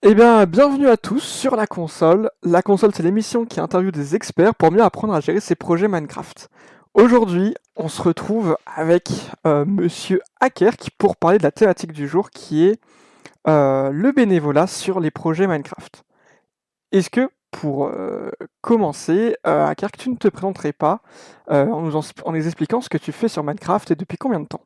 Eh bien, bienvenue à tous sur la console. La console, c'est l'émission qui interviewe des experts pour mieux apprendre à gérer ses projets Minecraft. Aujourd'hui, on se retrouve avec Monsieur Hacker pour parler de la thématique du jour qui est le bénévolat sur les projets Minecraft. Est-ce que pour commencer, Hacker, tu ne te présenterais pas en nous expliquant ce que tu fais sur Minecraft et depuis combien de temps?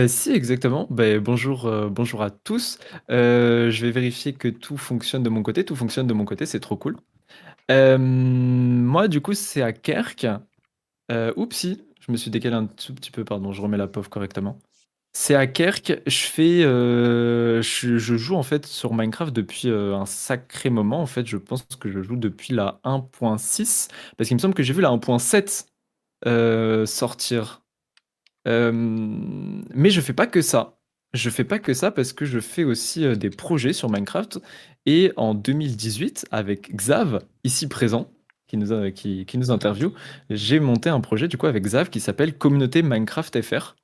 Si exactement. Bonjour, bonjour à tous. Je vais vérifier que tout fonctionne de mon côté. Tout fonctionne de mon côté, c'est trop cool. Moi du coup c'est à Kerk. Oupsie, je me suis décalé un tout petit peu, pardon, je remets la pauvre correctement. C'est à Kerk, je joue en fait sur Minecraft depuis un sacré moment. En fait, je pense que je joue depuis la 1.6, parce qu'il me semble que j'ai vu la 1.7 sortir. Mais je fais pas que ça. Je fais pas que ça parce que je fais aussi des projets sur Minecraft. Et en 2018, avec Xav, ici présent, qui nous interviewe, j'ai monté un projet du coup avec Xav qui s'appelle Communauté Minecraft FR.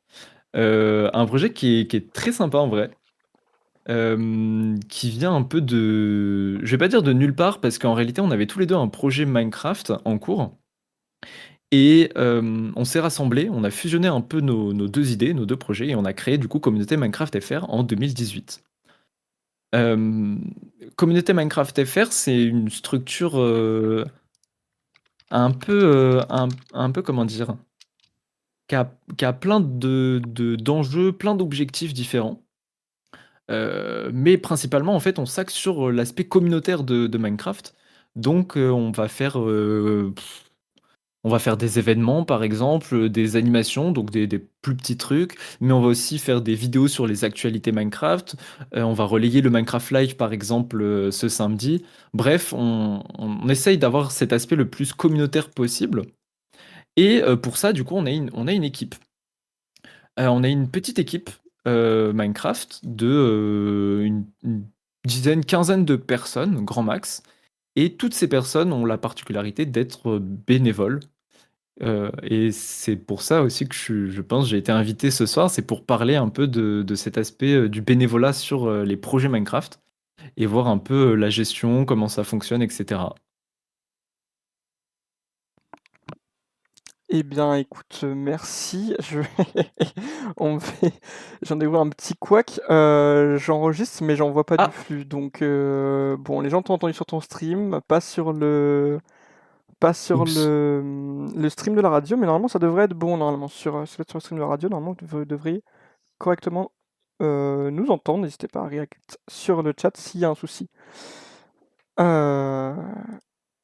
Un projet qui est très sympa en vrai. Qui vient un peu de... Je vais pas dire de nulle part parce qu'en réalité on avait tous les deux un projet Minecraft en cours. Et on s'est rassemblés, on a fusionné un peu nos deux idées, nos deux projets, et on a créé du coup Communauté Minecraft FR en 2018. Euh, Communauté Minecraft FR, c'est une structure un peu, comment dire, qui a plein d'enjeux, plein d'objectifs différents. Mais principalement, en fait, on s'axe sur l'aspect communautaire de Minecraft. Donc, on va faire des événements, par exemple, des animations, donc des plus petits trucs, mais on va aussi faire des vidéos sur les actualités Minecraft. On va relayer le Minecraft Live, par exemple, ce samedi. Bref, on essaye d'avoir cet aspect le plus communautaire possible. Et pour ça, du coup, on a une équipe. On a une petite équipe Minecraft de une dizaine, quinzaine de personnes, grand max. Et toutes ces personnes ont la particularité d'être bénévoles. Et c'est pour ça aussi que je pense j'ai été invité ce soir, c'est pour parler un peu de cet aspect du bénévolat sur les projets Minecraft et voir un peu la gestion, comment ça fonctionne, etc. Eh bien, écoute, merci. On me fait... J'en ai ouvert un petit couac. J'enregistre, mais j'en vois pas du Ah, flux. Donc, bon, les gens t'ont entendu sur ton stream, pas sur oups. le stream de la radio, mais normalement, ça devrait être bon. Normalement, sur le stream de la radio, normalement, vous devriez correctement nous entendre. N'hésitez pas à réagir sur le chat s'il y a un souci. Euh,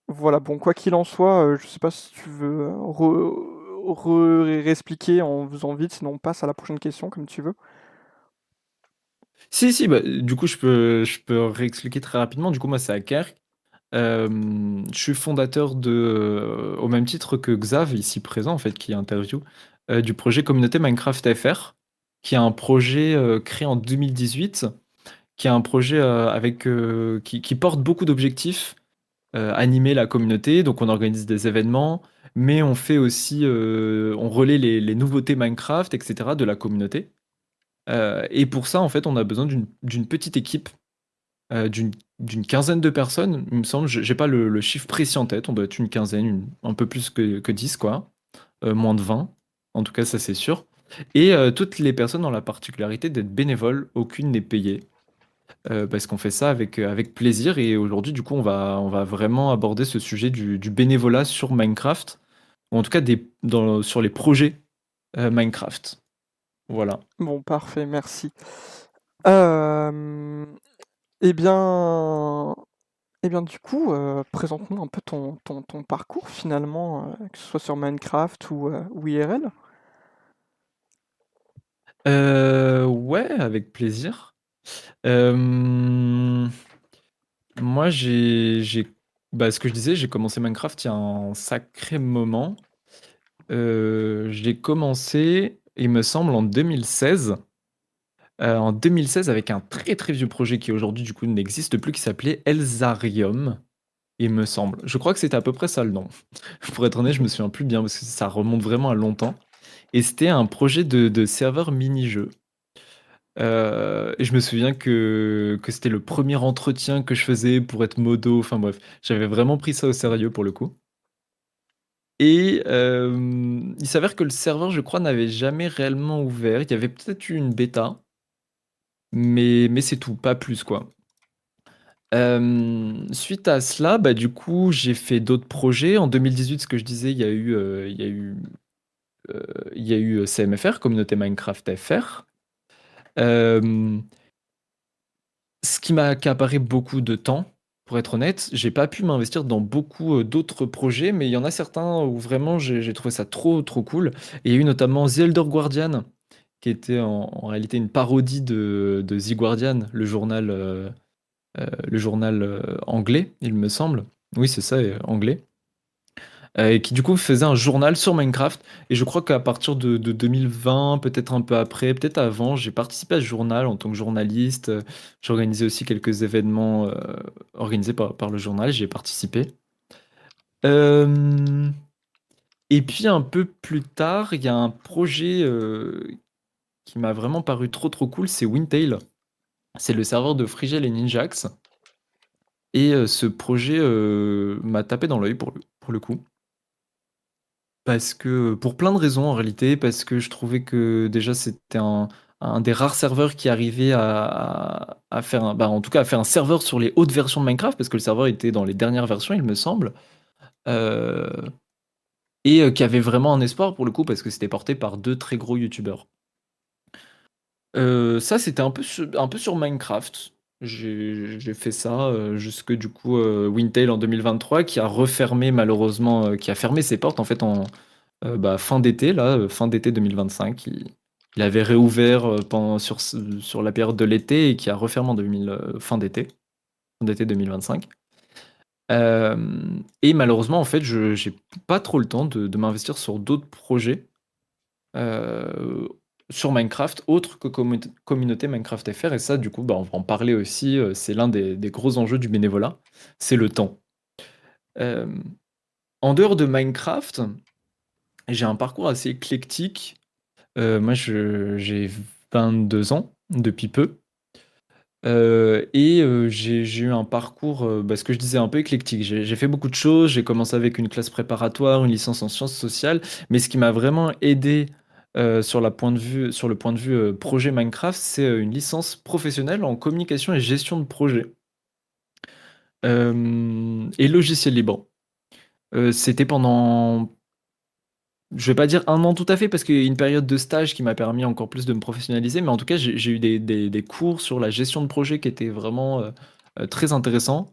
Voilà, bon, quoi qu'il en soit, je sais pas si tu veux réexpliquer en faisant vite, sinon on passe à la prochaine question comme tu veux. Si, si, bah, du coup, je peux réexpliquer très rapidement. Du coup, moi, c'est Aker. Je suis fondateur au même titre que Xav, ici présent, en fait, qui interview, du projet Communauté Minecraft FR, qui est un projet créé en 2018, qui est un projet qui porte beaucoup d'objectifs, animer la communauté, donc on organise des événements, mais on fait aussi, on relaie les nouveautés Minecraft, etc., de la communauté. Et pour ça, en fait, on a besoin d'une petite équipe d'une quinzaine de personnes, il me semble. J'ai pas le chiffre précis en tête. On doit être une quinzaine, un peu plus que 10, quoi. Moins de 20. En tout cas, ça, c'est sûr. Et toutes les personnes ont la particularité d'être bénévoles. Aucune n'est payée. Parce qu'on fait ça avec plaisir. Et aujourd'hui, du coup, on va vraiment aborder ce sujet du bénévolat sur Minecraft. Ou en tout cas, sur les projets Minecraft. Voilà. Bon, parfait, merci. Euh, eh bien, eh bien, du coup, présente-nous un peu ton parcours finalement, que ce soit sur Minecraft ou IRL. Ouais, avec plaisir. Euh, Moi, bah, ce que je disais, j'ai commencé Minecraft il y a un sacré moment. J'ai commencé, il me semble, en 2016. En 2016, avec un très très vieux projet qui aujourd'hui, du coup, n'existe plus, qui s'appelait Elzarium, il me semble. Je crois que c'était à peu près ça le nom. Pour être honnête, je me souviens plus bien parce que ça remonte vraiment à longtemps. Et c'était un projet de serveur mini-jeu. Et je me souviens que c'était le premier entretien que je faisais pour être modo. Enfin bref, j'avais vraiment pris ça au sérieux pour le coup. Et il s'avère que le serveur, je crois, n'avait jamais réellement ouvert. Il y avait peut-être eu une bêta, mais c'est tout, pas plus quoi. Suite à cela, bah, du coup, j'ai fait d'autres projets. En 2018, ce que je disais, il y a eu CMFR, Communauté Minecraft FR. Euh, Ce qui m'a accaparé beaucoup de temps, pour être honnête. J'ai pas pu m'investir dans beaucoup d'autres projets, mais il y en a certains où vraiment j'ai trouvé ça trop trop cool. Et il y a eu notamment The Elder Guardian, qui était en réalité une parodie de The Guardian, le journal anglais, il me semble. Oui, c'est ça, anglais. Et qui du coup faisait un journal sur Minecraft. Et je crois qu'à partir de 2020, peut-être un peu après, peut-être avant, j'ai participé à ce journal en tant que journaliste. J'ai organisé aussi quelques événements organisés par le journal, j'y ai participé. Euh, et puis un peu plus tard, il y a un projet qui m'a vraiment paru trop trop cool, c'est Wintail. C'est le serveur de Frigel et Ninjax. Et ce projet m'a tapé dans l'œil pour le coup. Parce que, pour plein de raisons en réalité, parce que je trouvais que déjà c'était un des rares serveurs qui arrivait à faire bah, en tout cas à faire un serveur sur les hautes versions de Minecraft, parce que le serveur était dans les dernières versions, il me semble, euh, et qui avait vraiment un espoir pour le coup, parce que c'était porté par deux très gros youtubeurs. Ça, c'était un peu sur Minecraft. J'ai fait ça jusque du coup Wintail en 2023, qui a refermé malheureusement, qui a fermé ses portes en fait bah, fin d'été, là, fin d'été 2025. Il avait réouvert sur la période de l'été et qui a refermé fin d'été 2025. Et malheureusement, en fait, je j'ai pas trop le temps de m'investir sur d'autres projets euh, sur Minecraft, autres que communauté Minecraft FR. Et ça, du coup, bah, on va en parler aussi. C'est l'un des gros enjeux du bénévolat, c'est le temps. Euh, En dehors de Minecraft, j'ai un parcours assez éclectique. Moi, j'ai 22 ans depuis peu. J'ai eu un parcours, bah, ce que je disais, un peu éclectique. J'ai fait beaucoup de choses. J'ai commencé avec une classe préparatoire, une licence en sciences sociales. Mais ce qui m'a vraiment aidé sur le point de vue projet Minecraft, c'est une licence professionnelle en communication et gestion de projet et logiciel libre. C'était pendant, je vais pas dire un an tout à fait, parce qu'il y a une période de stage qui m'a permis encore plus de me professionnaliser, mais en tout cas, j'ai eu des cours sur la gestion de projet qui étaient vraiment très intéressants,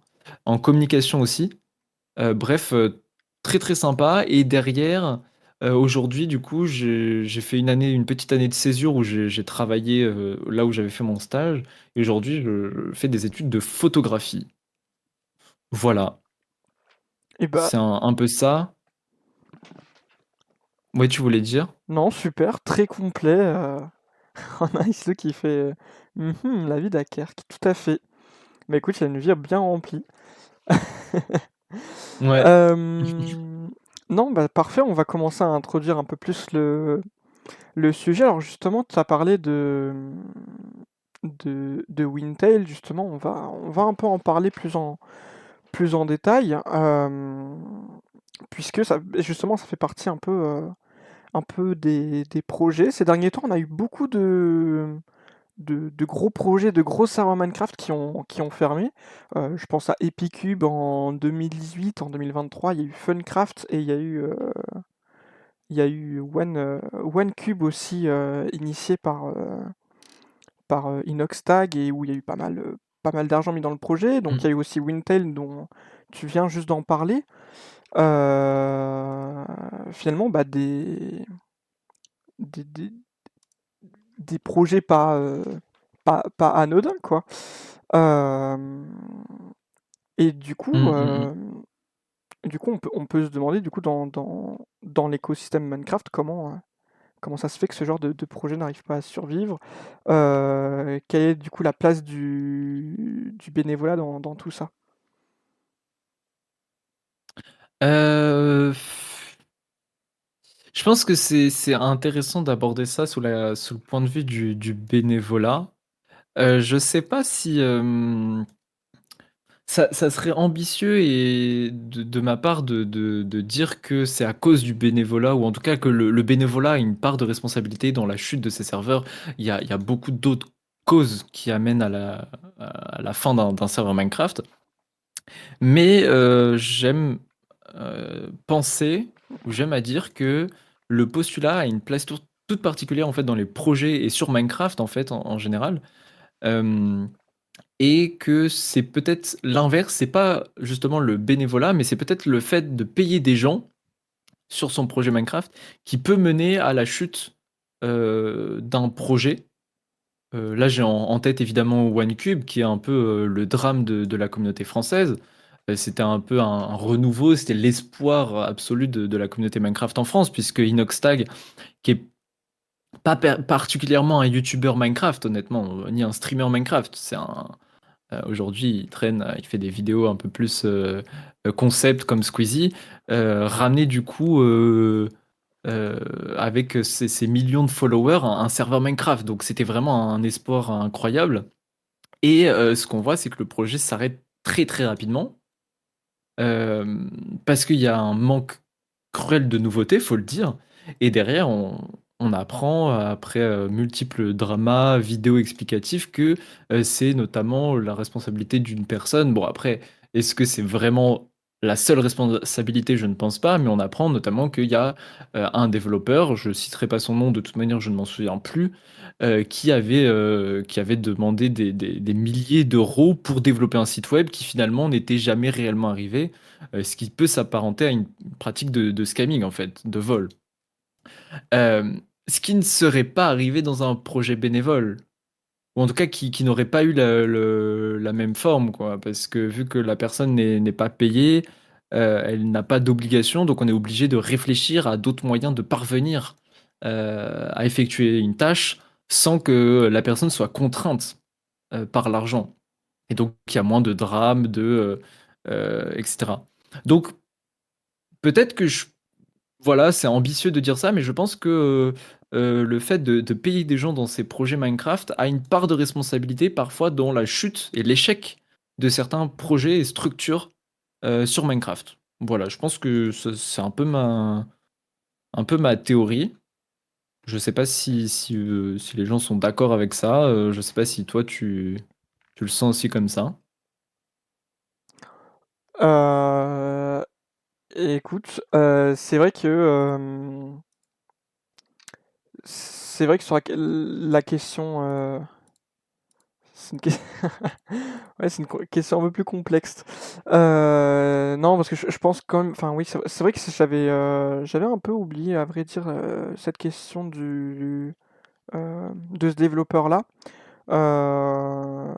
en communication aussi. Bref, très très sympa. Et derrière, aujourd'hui, du coup, j'ai fait une petite année de césure où j'ai travaillé là où j'avais fait mon stage. Et aujourd'hui, je fais des études de photographie. Voilà, Et bah, c'est un peu ça. Ouais, tu voulais dire? non, super, très complet. On a Isle qui fait la vie d'Akerk, tout à fait. Mais écoute, il a une vie bien remplie. Ouais. Euh, Non, bah parfait, on va commencer à introduire un peu plus le sujet. Alors justement, tu as parlé de Wintail, justement, on va un peu en parler plus en détail, puisque ça, justement, ça fait partie un peu des projets. Ces derniers temps, on a eu beaucoup de gros projets, de gros serveurs Minecraft qui ont fermé. Je pense à Epicube en 2018, en 2023, il y a eu Funcraft et il y a eu OneCube aussi, initié par Inoxtag et où il y a eu pas mal d'argent mis dans le projet. Donc il y a eu aussi Wintail dont tu viens juste d'en parler. Euh, Finalement, bah, des, des- des projets pas anodins, quoi. Euh, et Mm, mm, mm. du coup on peut se demander, du coup, dans l'écosystème Minecraft, comment ça se fait que ce genre de projet n'arrive pas à survivre? Quelle est, du coup, la place du bénévolat dans tout ça? Euh, Je pense que c'est intéressant d'aborder ça sous le point de vue du bénévolat. Je sais pas si, ça serait ambitieux et de ma part de dire que c'est à cause du bénévolat ou en tout cas que le bénévolat a une part de responsabilité dans la chute de ces serveurs. Il y a beaucoup d'autres causes qui amènent à la fin d'un serveur Minecraft. Mais j'aime penser ou j'aime à dire que le postulat a une place toute particulière en fait dans les projets et sur Minecraft en fait en général. Euh, et que c'est peut-être l'inverse, c'est pas justement le bénévolat, mais c'est peut-être le fait de payer des gens sur son projet Minecraft qui peut mener à la chute d'un projet. Là, j'ai en tête évidemment OneCube, qui est un peu le drame de la communauté française. C'était un peu un renouveau, c'était l'espoir absolu de la communauté Minecraft en France, puisque Inoxtag, qui est pas particulièrement un YouTuber Minecraft, honnêtement, ni un streamer Minecraft, c'est un, aujourd'hui, il traîne, il fait des vidéos un peu plus concept comme Squeezie, ramener du coup avec ses millions de followers un serveur Minecraft. Donc c'était vraiment un espoir incroyable. Et ce qu'on voit, c'est que le projet s'arrête très très rapidement euh, parce qu'il y a un manque cruel de nouveautés, faut le dire. Et derrière, on apprend, après multiples dramas, vidéos explicatives, que c'est notamment la responsabilité d'une personne. Bon, après, est-ce que c'est vraiment la seule responsabilité? Je ne pense pas, mais on apprend notamment qu'il y a un développeur, je citerai pas son nom, de toute manière, je ne m'en souviens plus, qui avait demandé des milliers d'euros pour développer un site web qui finalement n'était jamais réellement arrivé, ce qui peut s'apparenter à une pratique de scamming en fait, de vol. Euh, Ce qui ne serait pas arrivé dans un projet bénévole, ou en tout cas qui n'aurait pas eu la même forme, quoi, parce que vu que la personne n'est pas payée, elle n'a pas d'obligation, donc on est obligé de réfléchir à d'autres moyens de parvenir à effectuer une tâche sans que la personne soit contrainte par l'argent. Et donc il y a moins de drames, etc. Donc peut-être que voilà, c'est ambitieux de dire ça, mais je pense que le fait de payer des gens dans ces projets Minecraft a une part de responsabilité parfois dans la chute et l'échec de certains projets et structures sur Minecraft. Voilà, je pense que c'est un peu ma théorie. Je sais pas si les gens sont d'accord avec ça. Je sais pas si toi tu le sens aussi comme ça. Euh, Écoute, c'est vrai que sur la question, c'est une, ouais, c'est une question un peu plus complexe. Non, parce que je pense quand même, enfin oui, c'est vrai que j'avais un peu oublié, à vrai dire, cette question de ce développeur-là. Euh,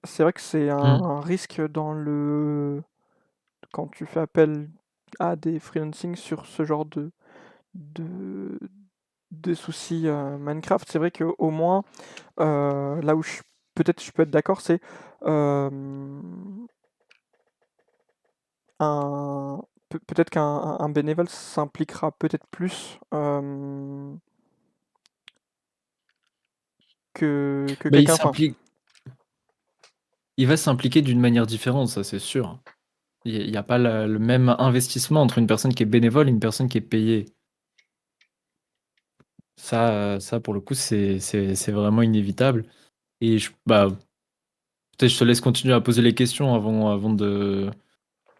c'est vrai que c'est Mm. un risque quand tu fais appel à des freelancing sur ce genre de, de soucis Minecraft. C'est vrai qu'au moins, là où peut-être je peux être d'accord, c'est euh, peut-être qu'un bénévole s'impliquera peut-être plus que Bah, quelqu'un. Enfin, il va s'impliquer d'une manière différente, ça c'est sûr. Il y a pas le même investissement entre une personne qui est bénévole et une personne qui est payée. Ça pour le coup, c'est vraiment inévitable. Et bah, peut-être je te laisse continuer à poser les questions avant de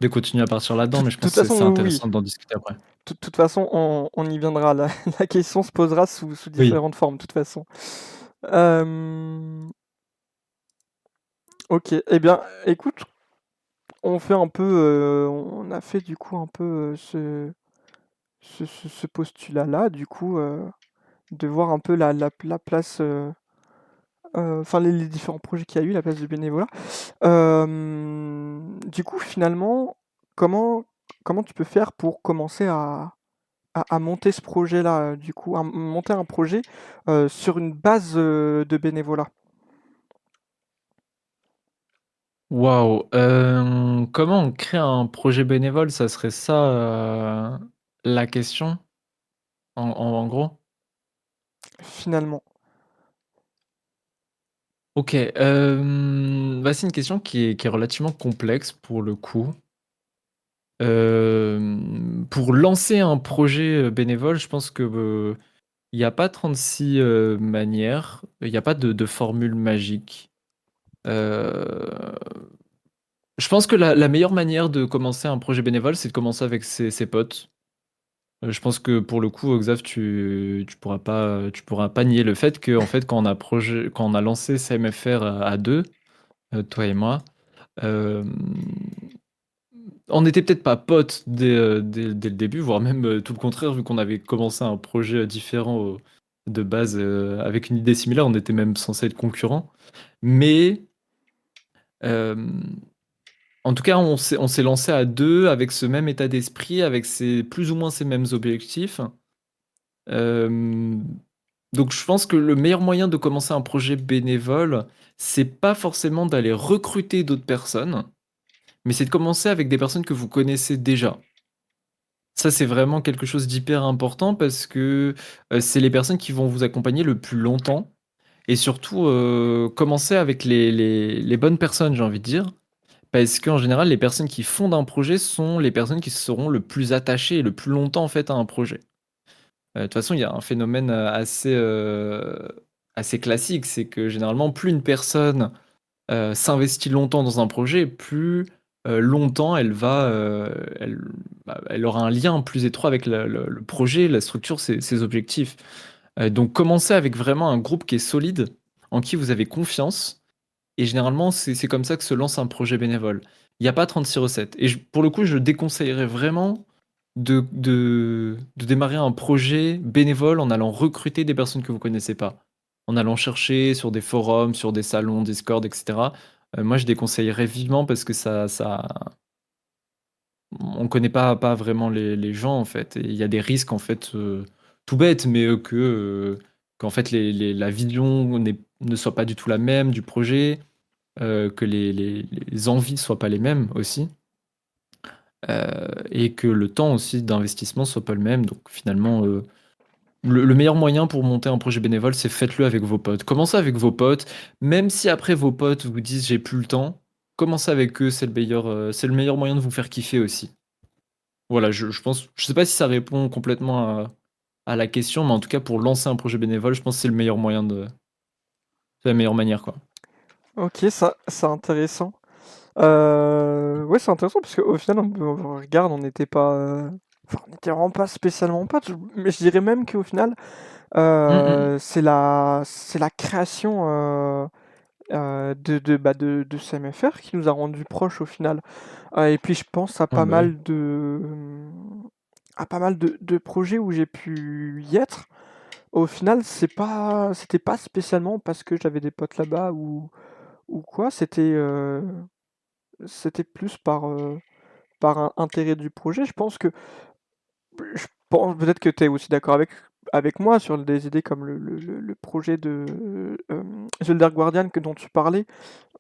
continuer à partir là-dedans, mais je pense toute que façon, c'est oui. intéressant d'en discuter après. Toute façon, on y viendra. La question se posera sous Oui. différentes formes, de toute façon. Euh, ok. Eh bien, écoute, on fait un peu, on a fait du coup un peu ce postulat-là, du coup, de voir un peu la place, enfin les différents projets qu'il y a eu, la place du bénévolat. Du coup, finalement, comment, comment tu peux faire pour commencer à monter ce projet-là, du coup, à monter un projet sur une base de bénévolat? Waouh. Comment on crée un projet bénévole? Ça serait ça la question. en gros? finalement. OK, bah, c'est une question qui est relativement complexe pour le coup. Pour lancer un projet, bénévole, je pense que, il y a pas 36, manières, il y a pas de formule magique. Heu, je pense que la meilleure manière de commencer un projet bénévole, c'est de commencer avec ses potes. Je pense que pour le coup, Xav, tu pourras pas nier le fait qu'en fait, quand on a lancé CMFR à 2, toi et moi, hem, on n'était peut-être pas potes dès le début, voire même, tout le contraire, vu qu'on avait commencé un projet, différent de base, avec une idée similaire, on était même censés être concurrents. Mais, hem, en tout cas, on s'est lancé à 2 avec ce même état d'esprit, avec plus ou moins ces mêmes objectifs. Hem, donc je pense que le meilleur moyen de commencer un projet bénévole, c'est pas forcément d'aller recruter d'autres personnes, mais c'est de commencer avec des personnes que vous connaissez déjà. Ça, c'est vraiment quelque chose d'hyper important parce que, c'est les personnes qui vont vous accompagner le plus longtemps et surtout, commencer avec les bonnes personnes, j'ai envie de dire. Parce qu'en général, les personnes qui fondent un projet sont les personnes qui seront le plus attachées et le plus longtemps, en fait, à un projet. De toute façon, il y a un phénomène, assez classique, c'est que généralement, plus une personne, s'investit longtemps dans un projet, plus, longtemps elle aura un lien plus étroit avec le projet, la structure, ses objectifs. Donc commencer avec vraiment un groupe qui est solide, en qui vous avez confiance et généralement, c'est comme ça que se lance un projet bénévole. Il y a pas 36 recettes et pour le coup, je déconseillerais vraiment de démarrer un projet bénévole en allant recruter des personnes que vous connaissez pas. En allant chercher sur des forums, sur des salons Discord et cetera. Moi, je déconseillerais vivement parce que on connaît pas vraiment les gens, en fait et il y a des risques, en fait, tout bêtes, mais qu'en fait, la vision ne soit pas du tout la même du projet, que les envies soient pas les mêmes aussi, et que le temps aussi d'investissement soit pas le même. Donc finalement, le meilleur moyen pour monter un projet bénévole, c'est faites-le avec vos potes. Commencez avec vos potes, même si après vos potes vous disent: «J'ai plus le temps», commencez avec eux, c'est le meilleur moyen de vous faire kiffer aussi. Voilà, je pense je sais pas si ça répond complètement à la question, mais en tout cas pour lancer un projet bénévole, je pense que c'est la meilleure manière, quoi. Ok, ça, c'est intéressant. Ouais, c'est intéressant parce qu'au final, on regarde, on n'était pas. Enfin, on n'était vraiment pas spécialement potes, mais je dirais même qu'au final, Mmh mh. c'est la création de CMFR qui nous a rendus proches au final. Et puis je pense Ouais, bah, oui. à pas mal de projets où j'ai pu y être. Au final, c'était pas spécialement parce que j'avais des potes là-bas ou quoi, c'était plus par un intérêt du projet. Je pense peut-être que tu es aussi d'accord avec moi sur des idées comme le projet de Zelda Guardian dont tu parlais.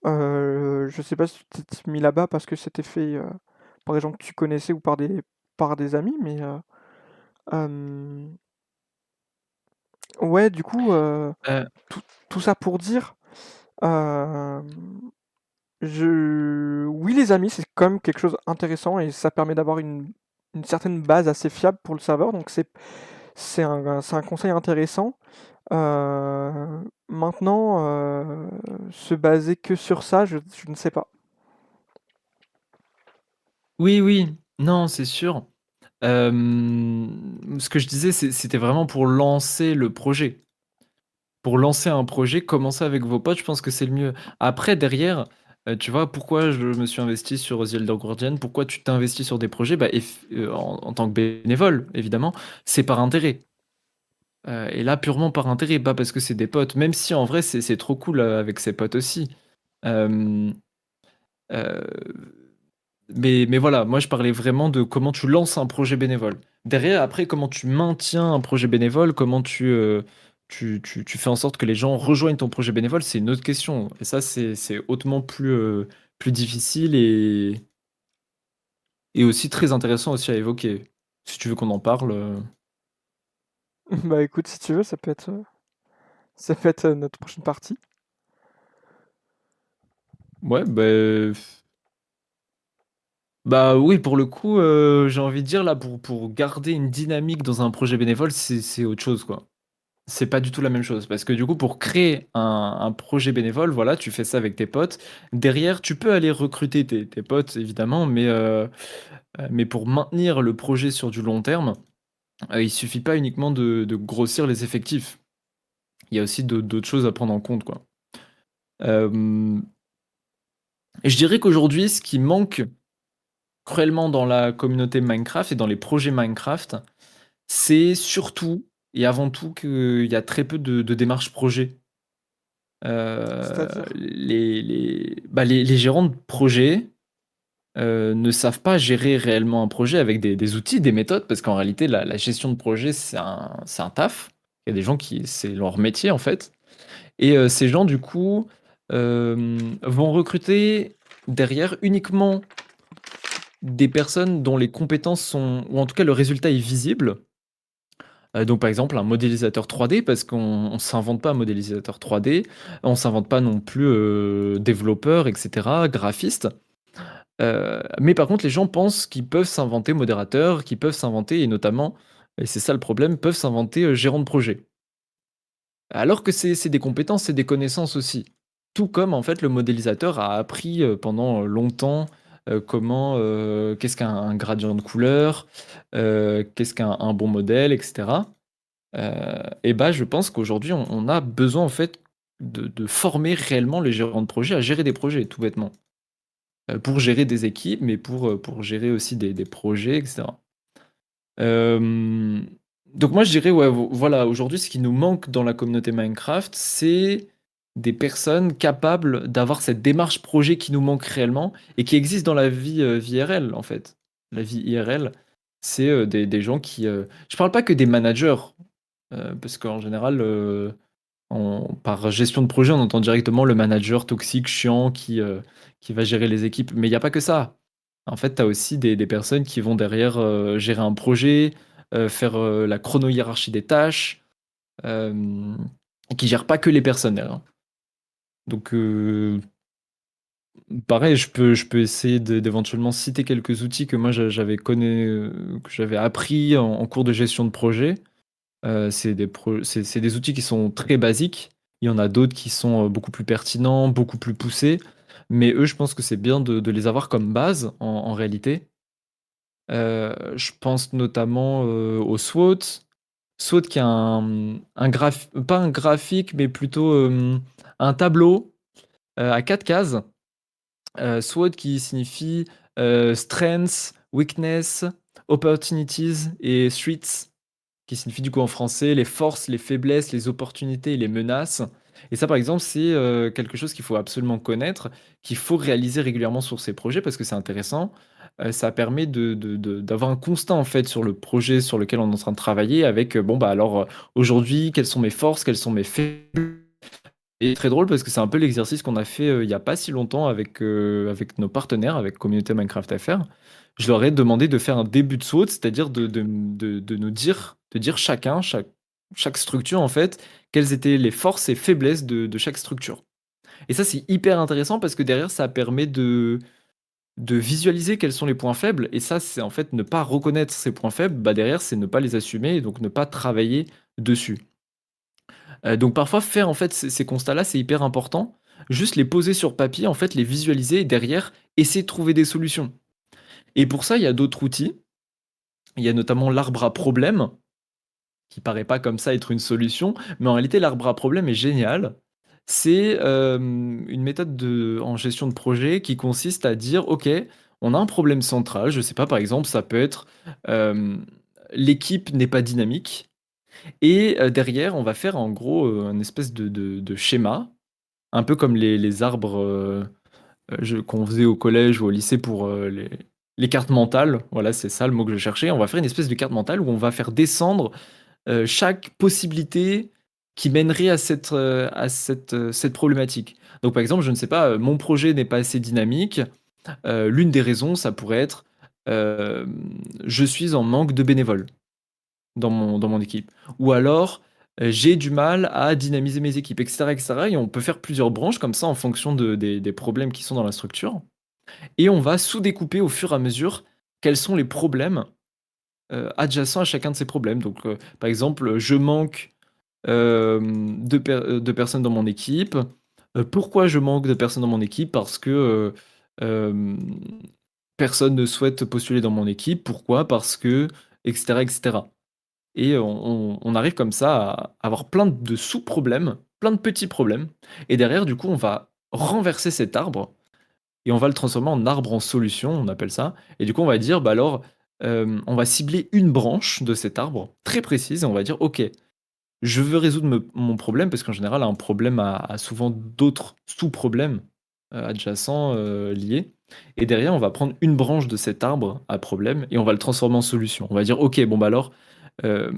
Je sais pas si tu t'es mis là-bas parce que c'était fait par des gens que tu connaissais ou par des amis, mais euh, ouais, du coup, Heu, tout ça pour dire, euh, oui, les amis, c'est quand même quelque chose d'intéressant et ça permet d'avoir une certaine base assez fiable pour le serveur, donc c'est un conseil intéressant. Maintenant, se baser que sur ça, je ne sais pas. oui, oui, non, c'est sûr. Ce que je disais, c'était vraiment pour lancer le projet. Pour lancer un projet, commencer avec vos potes, je pense que c'est le mieux. Après, derrière, tu vois, pourquoi je me suis investi sur The Elder Guardian? Pourquoi tu t'investis sur des projets? Bah, en tant que bénévole, évidemment, c'est par intérêt. Et là, purement par intérêt, pas parce que c'est des potes, même si en vrai, c'est trop cool, avec ses potes aussi. Hem, heu mais voilà, moi je parlais vraiment de comment tu lances un projet bénévole. Derrière, après, comment tu maintiens un projet bénévole, comment tu fais en sorte que les gens rejoignent ton projet bénévole, c'est une autre question. Et ça, c'est hautement plus difficile et aussi très intéressant aussi à évoquer. Si tu veux qu'on en parle. Bah écoute, si tu veux, ça peut être notre prochaine partie. Ouais, bah oui, pour le coup, j'ai envie de dire là, pour garder une dynamique dans un projet bénévole, c'est autre chose, quoi. C'est pas du tout la même chose. Parce que du coup, pour créer un projet bénévole, voilà, tu fais ça avec tes potes. Derrière, tu peux aller recruter tes potes, évidemment, mais pour maintenir le projet sur du long terme, il suffit pas uniquement de grossir les effectifs. Il y a aussi d'autres choses à prendre en compte, quoi. Euh, et je dirais qu'aujourd'hui, ce qui manque cruellement dans la communauté Minecraft et dans les projets Minecraft, c'est surtout et avant tout qu'il y a très peu de démarches projet. C'est-à-dire? Les gérants de projet ne savent pas gérer réellement un projet avec des outils, des méthodes, parce qu'en réalité, la gestion de projet, c'est un taf. Il y a des gens qui, c'est leur métier en fait. Et ces gens, du coup, vont recruter derrière uniquement des personnes dont les compétences sont, ou en tout cas le résultat est visible. Donc par exemple un modélisateur 3D, parce qu'on ne s'invente pas un modélisateur 3D, on s'invente pas non plus développeur, etc., graphiste. Mais par contre, les gens pensent qu'ils peuvent s'inventer modérateur, qu'ils peuvent s'inventer, et notamment, et c'est ça le problème, peuvent s'inventer gérant de projet. Alors que c'est des compétences, c'est des connaissances aussi. Tout comme en fait le modélisateur a appris pendant longtemps qu'est-ce qu'un gradient de couleur, qu'est-ce qu'un bon modèle, etc. Et bah je pense qu'aujourd'hui on a besoin en fait de former réellement les gérants de projet à gérer des projets, tout bêtement. Pour gérer des équipes, mais pour gérer aussi des projets, etc. Euh, donc moi je dirais, ouais, voilà, aujourd'hui ce qui nous manque dans la communauté Minecraft, c'est des personnes capables d'avoir cette démarche projet qui nous manque réellement et qui existe dans la vie IRL en fait. La vie IRL, c'est des gens qui... Je parle pas que des managers, parce qu'en général, par gestion de projet, on entend directement le manager toxique, chiant, qui va gérer les équipes. Mais il n'y a pas que ça. En fait, tu as aussi des personnes qui vont derrière gérer un projet, faire la chrono-hiérarchie des tâches, euh, et qui gèrent pas que les personnels, hein. Donc, pareil, je peux essayer d'éventuellement citer quelques outils que moi que j'avais appris en cours de gestion de projet. C'est des outils qui sont très basiques. Il y en a d'autres qui sont beaucoup plus pertinents, beaucoup plus poussés. Mais eux, je pense que c'est bien de les avoir comme base en réalité. Je pense notamment au SWOT. SWOT qui a pas un graphique, mais plutôt un tableau à 4 cases. SWOT qui signifie Strengths, Weakness, Opportunities et Threats, qui signifie du coup en français les forces, les faiblesses, les opportunités et les menaces. Et ça, par exemple, c'est quelque chose qu'il faut absolument connaître, qu'il faut réaliser régulièrement sur ces projets parce que c'est intéressant. Ça permet d'avoir un constat en fait sur le projet sur lequel on est en train de travailler avec, bon, bah alors aujourd'hui, quelles sont mes forces, quelles sont mes faiblesses. Et très drôle parce que c'est un peu l'exercice qu'on a fait il y a pas si longtemps avec nos partenaires, avec Communauté Minecraft FR. Je leur ai demandé de faire un début de SWOT, c'est-à-dire de nous dire, de dire chaque structure en fait, quelles étaient les forces et faiblesses de chaque structure. Et ça, c'est hyper intéressant parce que derrière, ça permet de visualiser quels sont les points faibles. Et ça, c'est en fait ne pas reconnaître ces points faibles, bah derrière, c'est ne pas les assumer et donc ne pas travailler dessus. Donc parfois faire en fait ces constats-là, c'est hyper important. Juste les poser sur papier, en fait, les visualiser et derrière essayer de trouver des solutions. Et pour ça, il y a d'autres outils. Il y a notamment l'arbre à problème, qui paraît pas comme ça être une solution, mais en réalité l'arbre à problème est génial. C'est une méthode en gestion de projet qui consiste à dire, OK, on a un problème central, je sais pas, par exemple, ça peut être euh, l'équipe n'est pas dynamique. Et derrière, on va faire en gros une espèce de schéma, un peu comme les arbres qu'on faisait au collège ou au lycée pour les cartes mentales. Voilà, c'est ça le mot que je cherchais. On va faire une espèce de carte mentale où on va faire descendre chaque possibilité qui mènerait à cette problématique. Donc par exemple, je ne sais pas, mon projet n'est pas assez dynamique. L'une des raisons, ça pourrait être euh, je suis en manque de bénévoles. dans mon équipe. Ou alors, j'ai du mal à dynamiser mes équipes, etc., etc. Et on peut faire plusieurs branches comme ça en fonction des problèmes qui sont dans la structure. Et on va sous-découper au fur et à mesure quels sont les problèmes adjacents à chacun de ces problèmes. Donc, par exemple, je manque de personnes dans mon équipe. Pourquoi je manque de personnes dans mon équipe? Parce que euh, personne ne souhaite postuler dans mon équipe. Pourquoi? Parce que, etc., etc. Et on arrive comme ça à avoir plein de sous-problèmes, plein de petits problèmes. Et derrière, du coup, on va renverser cet arbre et on va le transformer en arbre en solution, on appelle ça. Et du coup, on va dire, bah alors, on va cibler une branche de cet arbre très précise et on va dire, ok, je veux résoudre mon problème parce qu'en général, un problème a souvent d'autres sous-problèmes adjacents liés. Et derrière, on va prendre une branche de cet arbre à problème et on va le transformer en solution. On va dire, ok, bon bah alors, euh,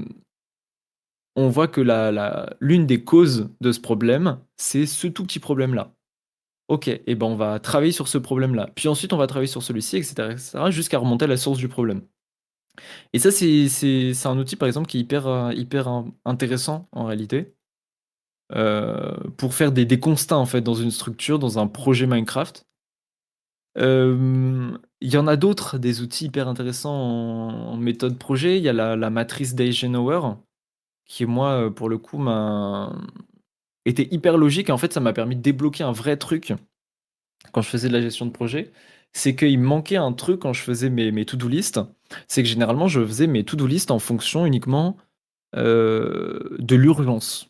on voit que l'une des causes de ce problème, c'est ce tout petit problème-là. Ok, et ben on va travailler sur ce problème-là. Puis ensuite, on va travailler sur celui-ci, etc., jusqu'à remonter à la source du problème. Et ça, c'est un outil, par exemple, qui est hyper intéressant en réalité pour faire des constats en fait dans une structure, dans un projet Minecraft. Il y en a d'autres, des outils hyper intéressants en méthode projet. Il y a la matrice d'Eisenhower, qui moi, pour le coup, m'a été hyper logique. Et en fait, ça m'a permis de débloquer un vrai truc quand je faisais de la gestion de projet. C'est qu'il me manquait un truc quand je faisais mes to-do list. C'est que généralement, je faisais mes to-do list en fonction uniquement de l'urgence.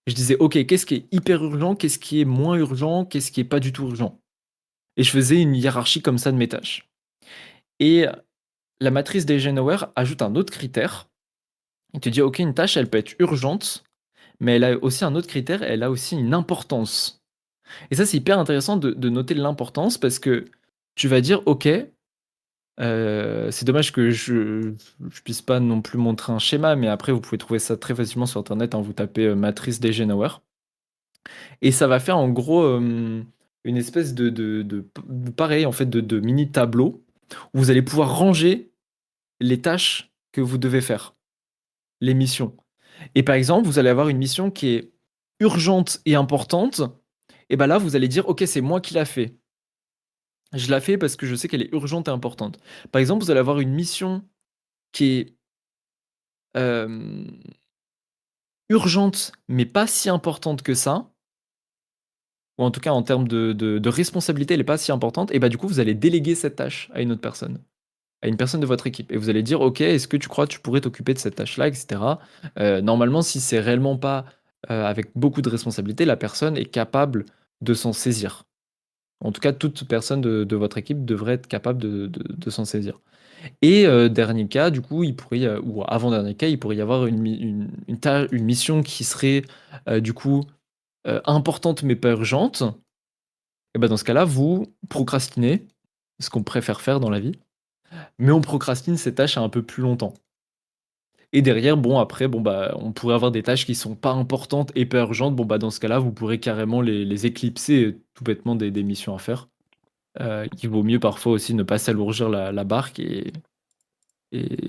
Je disais, ok, qu'est-ce qui est hyper urgent, qu'est-ce qui est moins urgent, qu'est-ce qui est pas du tout urgent. Et je faisais une hiérarchie comme ça de mes tâches. Et la matrice d'Eisenhower ajoute un autre critère. Il te dit, ok, une tâche, elle peut être urgente, mais elle a aussi un autre critère, elle a aussi une importance. Et ça, c'est hyper intéressant de noter l'importance parce que tu vas dire, ok, c'est dommage que je puisse pas non plus montrer un schéma, mais après, vous pouvez trouver ça très facilement sur Internet, hein, vous tapez matrice d'Eisenhower. Et ça va faire en gros une espèce de pareil, en fait, de mini tableau où vous allez pouvoir ranger les tâches que vous devez faire, les missions. Et par exemple, vous allez avoir une mission qui est urgente et importante. Et ben là, vous allez dire, ok, c'est moi qui l'a fait. Je la fais parce que je sais qu'elle est urgente et importante. Par exemple, vous allez avoir une mission qui est euh, urgente, mais pas si importante que ça, ou en tout cas en termes de responsabilité, elle n'est pas si importante, et bah du coup, vous allez déléguer cette tâche à une autre personne, à une personne de votre équipe. Et vous allez dire, ok, est-ce que tu crois que tu pourrais t'occuper de cette tâche-là, etc. Normalement, si c'est réellement pas avec beaucoup de responsabilité, la personne est capable de s'en saisir. En tout cas, toute personne de votre équipe devrait être capable de s'en saisir. Et dernier cas, du coup, il pourrait, ou avant-dernier cas, il pourrait y avoir une mission qui serait du coup importante mais pas urgente. Et ben dans ce cas-là, vous procrastinez, ce qu'on préfère faire dans la vie, mais on procrastine ces tâches à un peu plus longtemps. Et derrière, bon, après, bon, bah, on pourrait avoir des tâches qui sont pas importantes et pas urgentes. Bon, bah, dans ce cas-là, vous pourrez carrément les éclipser tout bêtement des missions à faire. Il vaut mieux parfois aussi ne pas s'alourdir la barque et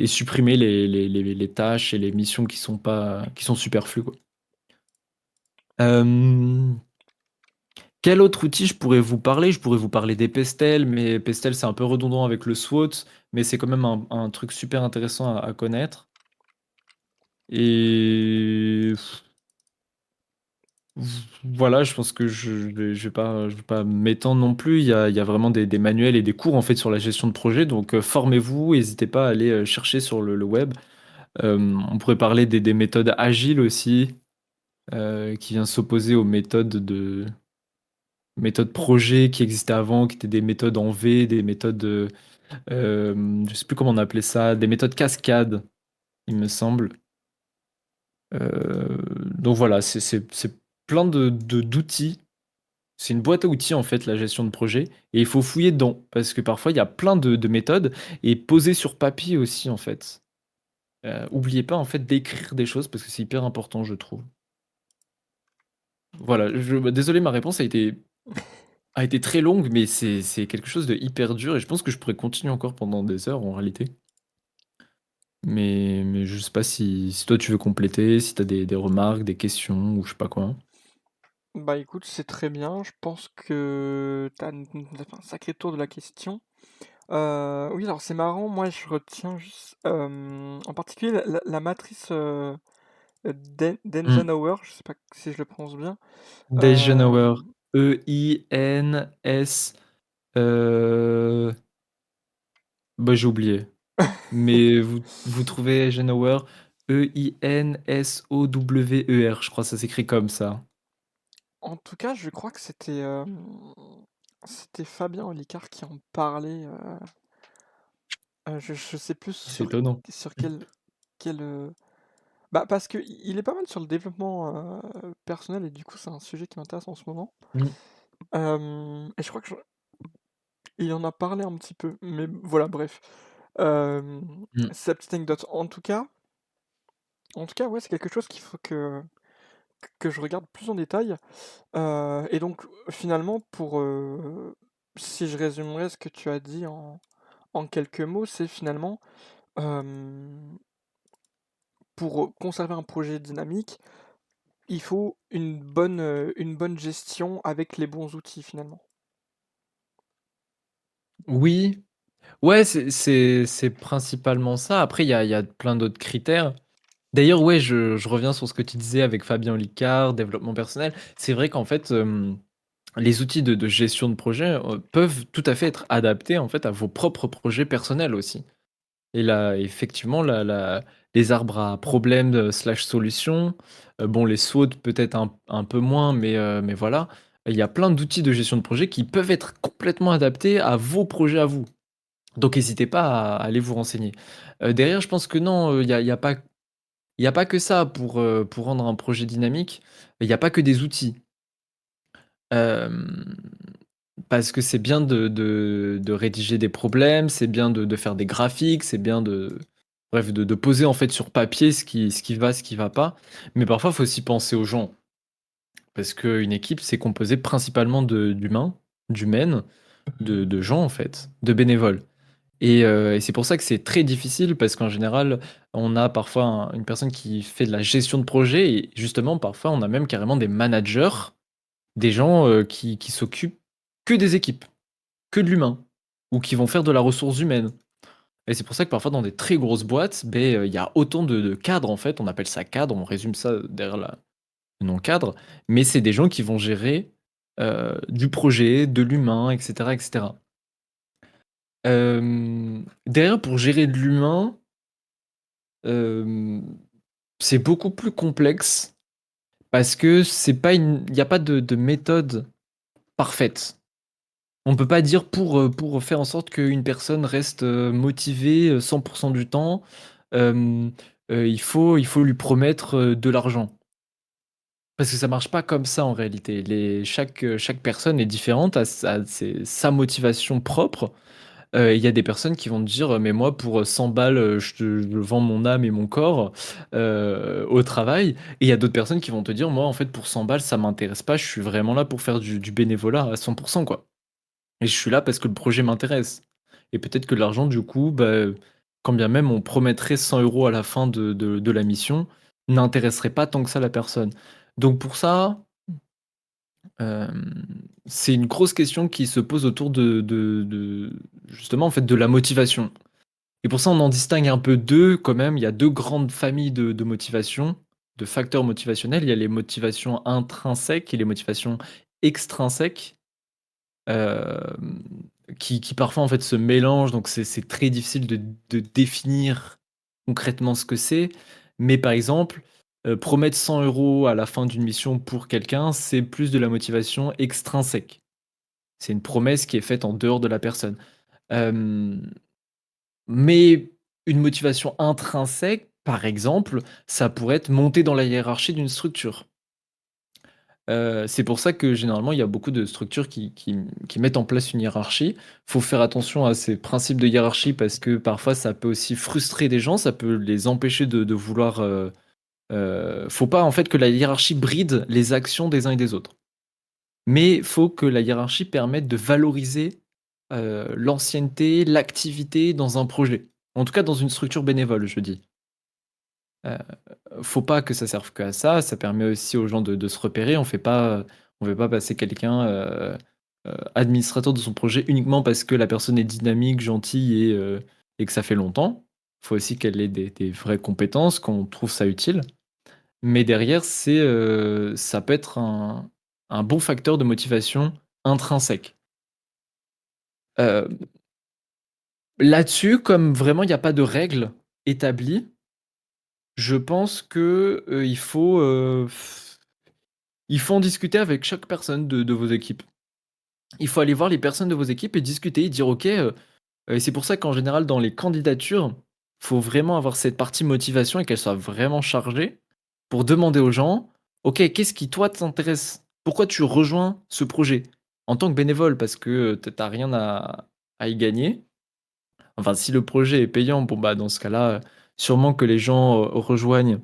supprimer les tâches et les missions qui sont superflues, quoi. Euh, Quel autre outil je pourrais vous parler? Je pourrais vous parler des pestels, mais pestel c'est un peu redondant avec le SWOT, mais c'est quand même un truc super intéressant à connaître. Et voilà, je pense que je vais pas m'étendre non plus. Il y a vraiment des manuels et des cours en fait sur la gestion de projet, donc formez-vous, n'hésitez pas à aller chercher sur le web. On pourrait parler des méthodes agiles aussi, qui vient s'opposer aux méthodes projet qui existaient avant, qui étaient des méthodes en V, des méthodes, je sais plus comment on appelait ça, des méthodes cascades, il me semble. Donc voilà, c'est plein d'outils. C'est une boîte à outils en fait, la gestion de projet. Et il faut fouiller dedans, parce que parfois il y a plein de méthodes, et poser sur papier aussi en fait. Oubliez pas en fait d'écrire des choses, parce que c'est hyper important, je trouve. Voilà, désolé, ma réponse a été très longue, mais c'est quelque chose de hyper dur et je pense que je pourrais continuer encore pendant des heures en réalité. Mais je sais pas si toi tu veux compléter, si t'as des remarques, des questions ou je sais pas quoi. Bah écoute, c'est très bien. Je pense que t'as fait un sacré tour de la question. Oui, alors c'est marrant. Moi, je retiens juste, en particulier la matrice Hmm. d'Eisenhower. Je sais pas si je le prononce bien. Euh, Eisenhower. E-I-N-S. Euh... Bah, j'ai oublié. Mais vous trouvez Eisenhower. E-I-N-S-O-W-E-R. Je crois que ça s'écrit comme ça. En tout cas, je crois que c'était Fabien Olicard qui en parlait. Je sais plus C'est étonnant. sur quel bah parce que il est pas mal sur le développement personnel et du coup c'est un sujet qui m'intéresse en ce moment. Hmm. Et je crois il en a parlé un petit peu, mais voilà, bref. Euh, Hmm. c'est sa petite anecdote. En tout cas, ouais, c'est quelque chose qu'il faut que je regarde plus en détail. Et donc, finalement, si je résumerais ce que tu as dit en quelques mots, c'est finalement, euh, pour conserver un projet dynamique, il faut une bonne gestion avec les bons outils, finalement. Oui. Ouais, c'est principalement ça. Après, il y a plein d'autres critères. D'ailleurs, ouais, je reviens sur ce que tu disais avec Fabien Olicard, développement personnel. C'est vrai qu'en fait, les outils de gestion de projet peuvent tout à fait être adaptés en fait à vos propres projets personnels aussi. Et là, effectivement, les arbres à problèmes slash solutions, bon, les SWOT peut-être un peu moins, mais voilà, il y a plein d'outils de gestion de projet qui peuvent être complètement adaptés à vos projets à vous. Donc, n'hésitez pas à aller vous renseigner. Derrière, je pense que non, il y a pas que ça pour rendre un projet dynamique. Il y a pas que des outils. Hem, Parce que c'est bien de rédiger des problèmes, c'est bien de faire des graphiques, c'est bien bref, de poser en fait sur papier ce qui va pas. Mais parfois, il faut aussi penser aux gens. Parce qu'une équipe, c'est composé principalement d'humains, d'humaines, de gens en fait, de bénévoles. Et c'est pour ça que c'est très difficile parce qu'en général, on a parfois une personne qui fait de la gestion de projet et justement, parfois, on a même carrément des managers, des gens qui s'occupent que des équipes, que de l'humain, ou qui vont faire de la ressource humaine. Et c'est pour ça que parfois, dans des très grosses boîtes, ben, il y a autant de cadres en fait. On appelle ça cadre, on résume ça derrière le nom cadre, mais c'est des gens qui vont gérer du projet, de l'humain, etc., etc. Derrière, pour gérer de l'humain, Hem, c'est beaucoup plus complexe parce que c'est pas il y a pas de méthode parfaite. On peut pas dire pour faire en sorte qu'une personne reste, motivée, 100 du temps, hem, il faut lui promettre, de l'argent. Parce que ça marche pas comme ça en réalité. Chaque personne est différente, sa motivation propre. Il y a des personnes qui vont te dire: «Mais moi pour 100 balles, je vends mon âme et mon corps, au travail». Et il y a d'autres personnes qui vont te dire: «Moi en fait pour 100 balles ça m'intéresse pas, je suis vraiment là pour faire du bénévolat à 100 quoi. Et je suis là parce que le projet m'intéresse». Et peut-être que l'argent du coup, bah, quand bien même on promettrait 100 € à la fin de la mission, n'intéresserait pas tant que ça la personne. Donc pour ça, c'est une grosse question qui se pose autour de justement en fait de la motivation. Et pour ça, on en distingue un peu 2 quand même. Il y a 2 grandes familles de motivation, de facteurs motivationnels. Il y a les motivations intrinsèques et les motivations extrinsèques, hem, qui parfois, en fait, se mélangent. Donc c'est très difficile de définir concrètement ce que c'est. Mais par exemple, promettre 100 € à la fin d'une mission pour quelqu'un, c'est plus de la motivation extrinsèque. C'est une promesse qui est faite en dehors de la personne. Hem Mais une motivation intrinsèque, par exemple, ça pourrait être monter dans la hiérarchie d'une structure. C'est pour ça que généralement, il y a beaucoup de structures qui mettent en place une hiérarchie. Faut faire attention à ces principes de hiérarchie parce que parfois ça peut aussi frustrer des gens, ça peut les empêcher de vouloir, faut pas en fait que la hiérarchie bride les actions des uns et des autres. Mais faut que la hiérarchie permette de valoriser, l'ancienneté, l'activité dans un projet. En tout cas, dans une structure bénévole, je dis. Euh, Faut pas que ça serve qu'à ça. Ça permet aussi aux gens de se repérer. On fait pas passer quelqu'un administrateur de son projet uniquement parce que la personne est dynamique, gentille et que ça fait longtemps. Il faut aussi qu'elle ait des vraies compétences, qu'on trouve ça utile. Mais derrière, ça peut être un bon facteur de motivation intrinsèque. Euh, Là-dessus, comme vraiment il n'y a pas de règles établies, je pense que il faut en discuter avec chaque personne de vos équipes. Il faut aller voir les personnes de vos équipes et discuter, et dire ok. Et c'est pour ça qu'en général, dans les candidatures, il faut vraiment avoir cette partie motivation et qu'elle soit vraiment chargée pour demander aux gens, ok, qu'est-ce qui toi t'intéresse? Pourquoi tu rejoins ce projet? En tant que bénévole, parce que t'as rien à y gagner. Enfin, si le projet est payant, bon bah dans ce cas-là, sûrement que les gens rejoignent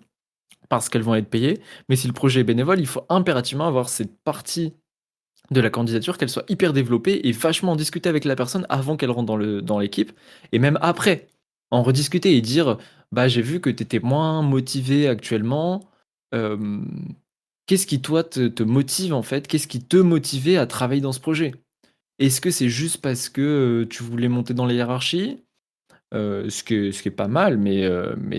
parce qu'elles vont être payées. Mais si le projet est bénévole, il faut impérativement avoir cette partie de la candidature, qu'elle soit hyper développée et vachement en discuter avec la personne avant qu'elle rentre dans l'équipe. Et même après, en rediscuter et dire, bah j'ai vu que tu étais moins motivé actuellement. Euh, Qu'est-ce qui toi te motive en fait? Qu'est-ce qui te motivait à travailler dans ce projet? Est-ce que c'est juste parce que tu voulais monter dans les hiérarchies? Ce qui est pas mal, mais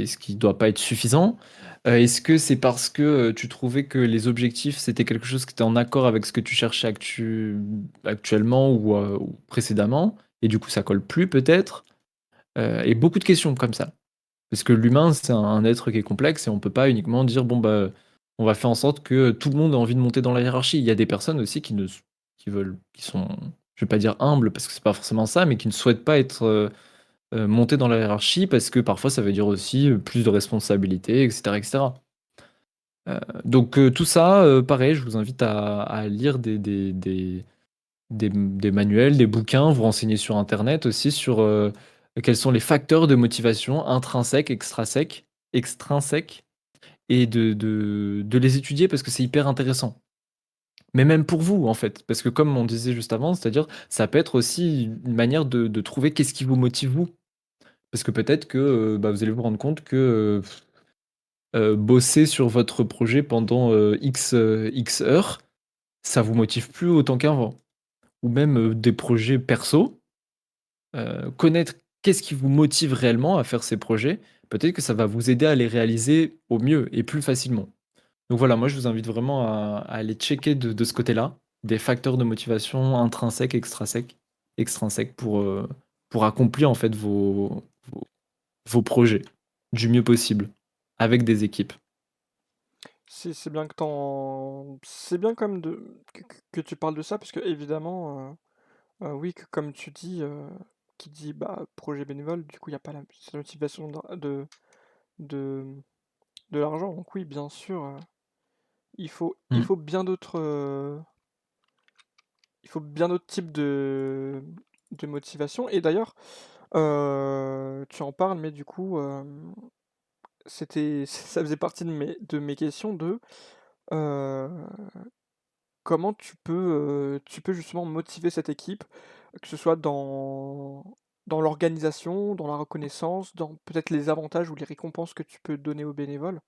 ce qui doit pas être suffisant. Est-ce que c'est parce que tu trouvais que les objectifs, c'était quelque chose qui était en accord avec ce que tu cherchais actuellement ou précédemment, et du coup ça colle plus peut-être? Et beaucoup de questions comme ça. Parce que l'humain, c'est un être qui est complexe et on peut pas uniquement dire, bon, bah, on va faire en sorte que tout le monde ait envie de monter dans la hiérarchie. Il y a des personnes aussi qui sont, je vais pas dire humbles parce que c'est pas forcément ça, mais qui ne souhaitent pas être monter dans la hiérarchie parce que parfois ça veut dire aussi plus de responsabilités, etc. etc. Donc tout ça, pareil, je vous invite à lire des manuels, des bouquins, vous renseigner sur Internet aussi sur quels sont les facteurs de motivation intrinsèques, extrinsèques, et de les étudier parce que c'est hyper intéressant. Mais même pour vous, en fait, parce que comme on disait juste avant, c'est-à-dire, ça peut être aussi une manière de trouver qu'est-ce qui vous motive vous. Parce que peut-être que bah, vous allez vous rendre compte que bosser sur votre projet pendant X heures, ça vous motive plus autant qu'avant. Ou même des projets perso, connaître qu'est-ce qui vous motive réellement à faire ces projets, peut-être que ça va vous aider à les réaliser au mieux et plus facilement. Donc voilà, moi je vous invite vraiment à aller checker de ce côté-là, des facteurs de motivation intrinsèques, extrinsèques pour accomplir en fait vos projets du mieux possible avec des équipes. C'est bien que c'est bien quand même que tu parles de ça, parce que évidemment, oui, que comme tu dis, qui dit bah, projet bénévole, du coup il n'y a pas cette motivation de, de l'argent. Donc oui, bien sûr, il Mm. faut bien d'autres il faut bien d'autres types de motivation. Et d'ailleurs, tu en parles, mais du coup, ça faisait partie de mes questions euh, comment tu peux justement motiver cette équipe, que ce soit dans l'organisation, dans la reconnaissance, dans peut-être les avantages ou les récompenses que tu peux donner aux bénévoles.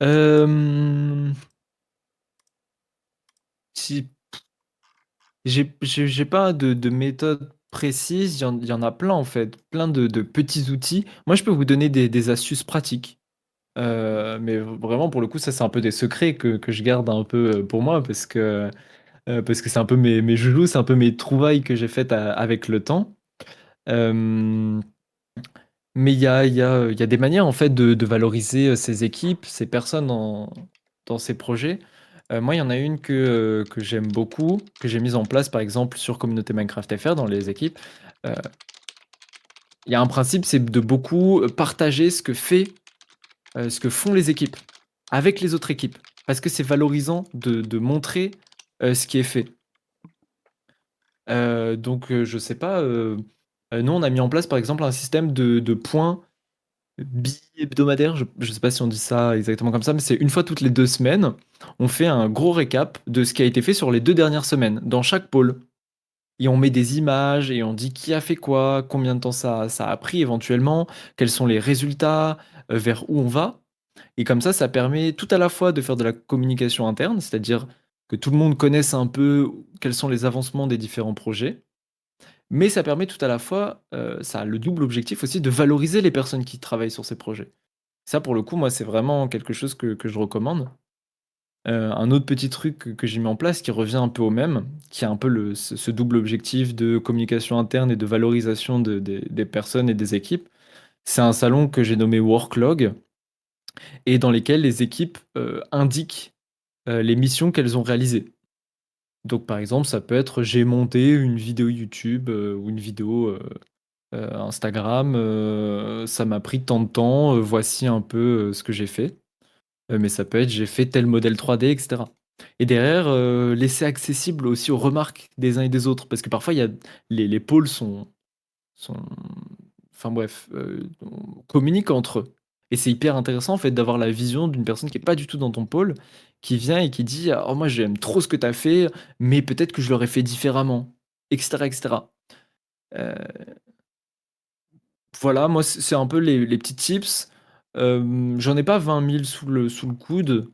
Euh, si, j'ai pas de méthode précise, il y en a plein en fait, plein de petits outils. Moi, je peux vous donner des astuces pratiques. Mais vraiment, pour le coup, ça, c'est un peu des secrets que je garde un peu pour moi parce que c'est un peu mes joujoux, c'est un peu mes trouvailles que j'ai faites avec le temps. Euh, mais il y a des manières en fait de valoriser ces équipes, ces personnes dans ces projets. Moi, il y en a une que j'aime beaucoup, que j'ai mise en place par exemple sur Communauté Minecraft FR dans les équipes. Euh, Il y a un principe, c'est de beaucoup partager ce que font les équipes avec les autres équipes. Parce que c'est valorisant de montrer ce qui est fait. Donc, je sais pas, nous, on a mis en place par exemple un système de points bi-hebdomadaires. Je ne sais pas si on dit ça exactement comme ça, mais c'est une fois toutes les 2 semaines, on fait un gros récap de ce qui a été fait sur les 2 dernières semaines, dans chaque pôle. et on met des images et on dit qui a fait quoi, combien de temps ça a pris éventuellement, quels sont les résultats, vers où on va. Et comme ça permet tout à la fois de faire de la communication interne, c'est-à-dire que tout le monde connaisse un peu quels sont les avancements des différents projets, mais ça permet tout à la fois, ça a le double objectif aussi de valoriser les personnes qui travaillent sur ces projets. Ça, pour le coup, moi, c'est vraiment quelque chose que je recommande. Un autre petit truc que j'ai mis en place qui revient un peu au même, qui a un peu ce double objectif de communication interne et de valorisation des personnes et des équipes, c'est un salon que j'ai nommé Worklog et dans lesquels les équipes indiquent les missions qu'elles ont réalisées. Donc, par exemple, ça peut être j'ai monté une vidéo YouTube ou une vidéo Instagram, ça m'a pris tant de temps, voici un peu ce que j'ai fait. Mais ça peut être j'ai fait tel modèle 3D, etc. Et derrière, laisser accessible aussi aux remarques des uns et des autres, parce que parfois, il y a les pôles sont enfin bref, on communique entre eux. Et c'est hyper intéressant en fait d'avoir la vision d'une personne qui est pas du tout dans ton pôle, qui vient et qui dit: «Oh moi j'aime trop ce que tu as fait, mais peut-être que je l'aurais fait différemment», et cetera, et cetera. Heu, voilà, moi c'est un peu les petits tips. J'en ai pas 20 000 sous le coude.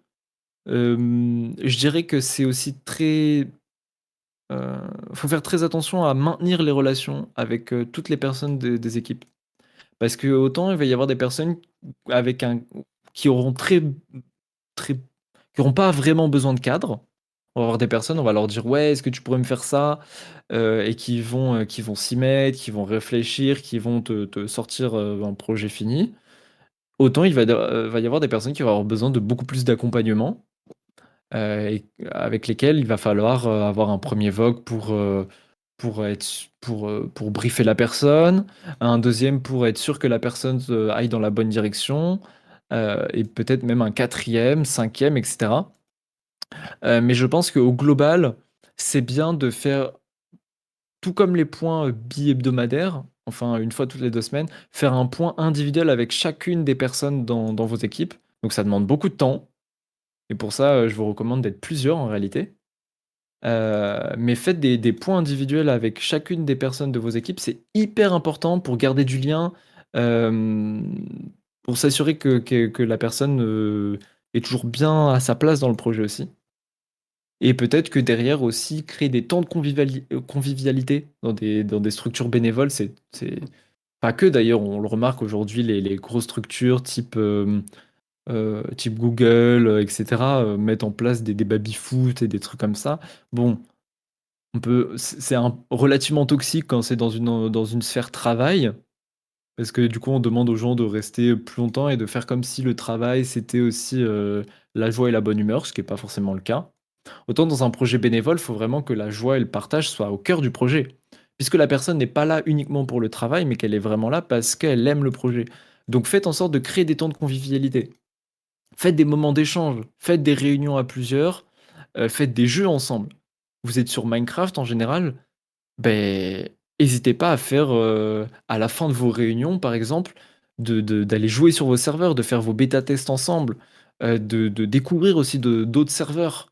Je dirais que c'est aussi très, faut faire très attention à maintenir les relations avec, toutes les personnes des équipes. Parce que autant il va y avoir des personnes avec un qui auront très qui auront pas vraiment besoin de cadre. On va avoir des personnes, on va leur dire: «Ouais, est-ce que tu pourrais me faire ça?» Et qui vont s'y mettre, qui vont réfléchir, qui vont te sortir, un projet fini. Autant va y avoir des personnes qui vont avoir besoin de beaucoup plus d'accompagnement, et avec lesquelles il va falloir, avoir un premier vogue pour briefer la personne, un deuxième pour être sûr que la personne, aille dans la bonne direction, et peut-être même un quatrième, cinquième, e et cetera. Mais je pense qu'au global, c'est bien de faire tout comme les points, bi-hebdomadaires, enfin une fois toutes les 2 semaines, faire un point individuel avec chacune des personnes dans vos équipes. Donc ça demande beaucoup de temps et pour ça, je vous recommande d'être plusieurs en réalité. Mais faites des points individuels avec chacune des personnes de vos équipes, c'est hyper important pour garder du lien, hem, pour s'assurer que la personne, est toujours bien à sa place dans le projet aussi. Et peut-être que derrière aussi créer des temps de convivialité dans des structures bénévoles, c'est pas que d'ailleurs, on le remarque aujourd'hui, les grosses structures type Google, et cetera, mettent en place des baby-foot et des trucs comme ça. Bon, c'est relativement toxique quand c'est dans une sphère travail, parce que du coup, on demande aux gens de rester plus longtemps et de faire comme si le travail, c'était aussi, la joie et la bonne humeur, ce qui est pas forcément le cas. Autant dans un projet bénévole, il faut vraiment que la joie et le partage soient au cœur du projet. Puisque la personne n'est pas là uniquement pour le travail, mais qu'elle est vraiment là parce qu'elle aime le projet. Donc faites en sorte de créer des temps de convivialité. Faites des moments d'échange, faites des réunions à plusieurs, faites des jeux ensemble. Vous êtes sur Minecraft en général, ben, hésitez pas à faire, à la fin de vos réunions, par exemple, d'aller jouer sur vos serveurs, de faire vos bêta tests ensemble, de découvrir aussi d'autres serveurs.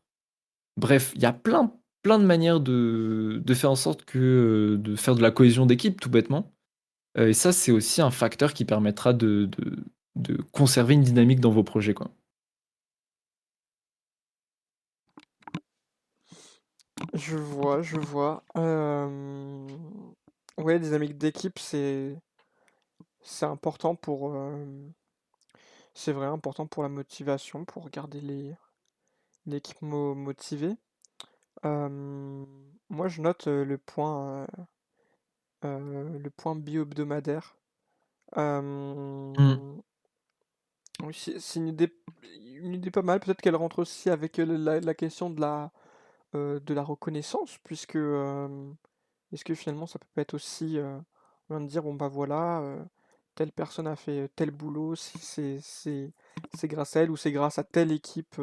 Bref, il y a plein de manières de faire en sorte de faire de la cohésion d'équipe tout bêtement, et ça, c'est aussi un facteur qui permettra de conserver une dynamique dans vos projets, quoi. Je vois, je vois. Ouais, des dynamiques d'équipe, c'est important pour, c'est vrai, important pour la motivation, pour garder l'équipe motivée. Moi, je note le point bio-hebdomadaire. Mmh. Oui, c'est une idée pas mal. Peut-être qu'elle rentre aussi avec la question de la reconnaissance, puisque est-ce que finalement ça peut pas être aussi on vient de dire bon bah voilà, telle personne a fait tel boulot, si c'est grâce à elle ou c'est grâce à telle équipe,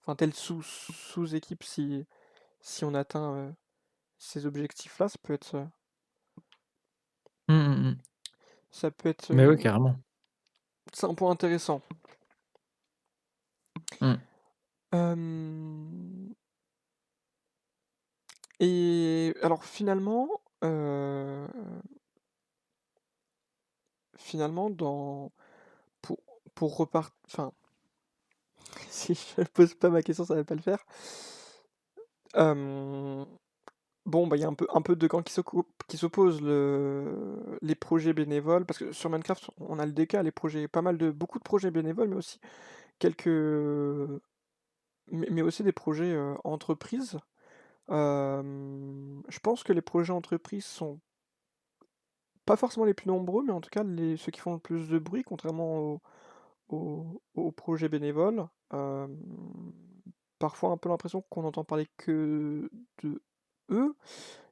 enfin telle sous-équipe si on atteint ces objectifs-là, Mmh, mmh mh. ça peut être Mais ouais, carrément. c'est un point intéressant. Mmh. Euh, Et alors finalement dans pour enfin, si je pose pas ma question, ça va pas le faire. Hem, bon, bah, il y a un peu de camps qui s'opposent, les projets bénévoles parce que sur Minecraft, on a le DK, les projets beaucoup de projets bénévoles, mais aussi quelques mais aussi des projets, entreprises. Je pense que les projets entreprises sont pas forcément les plus nombreux, mais en tout cas ceux qui font le plus de bruit, contrairement aux projets bénévoles. Parfois un peu l'impression qu'on entend parler que de eux.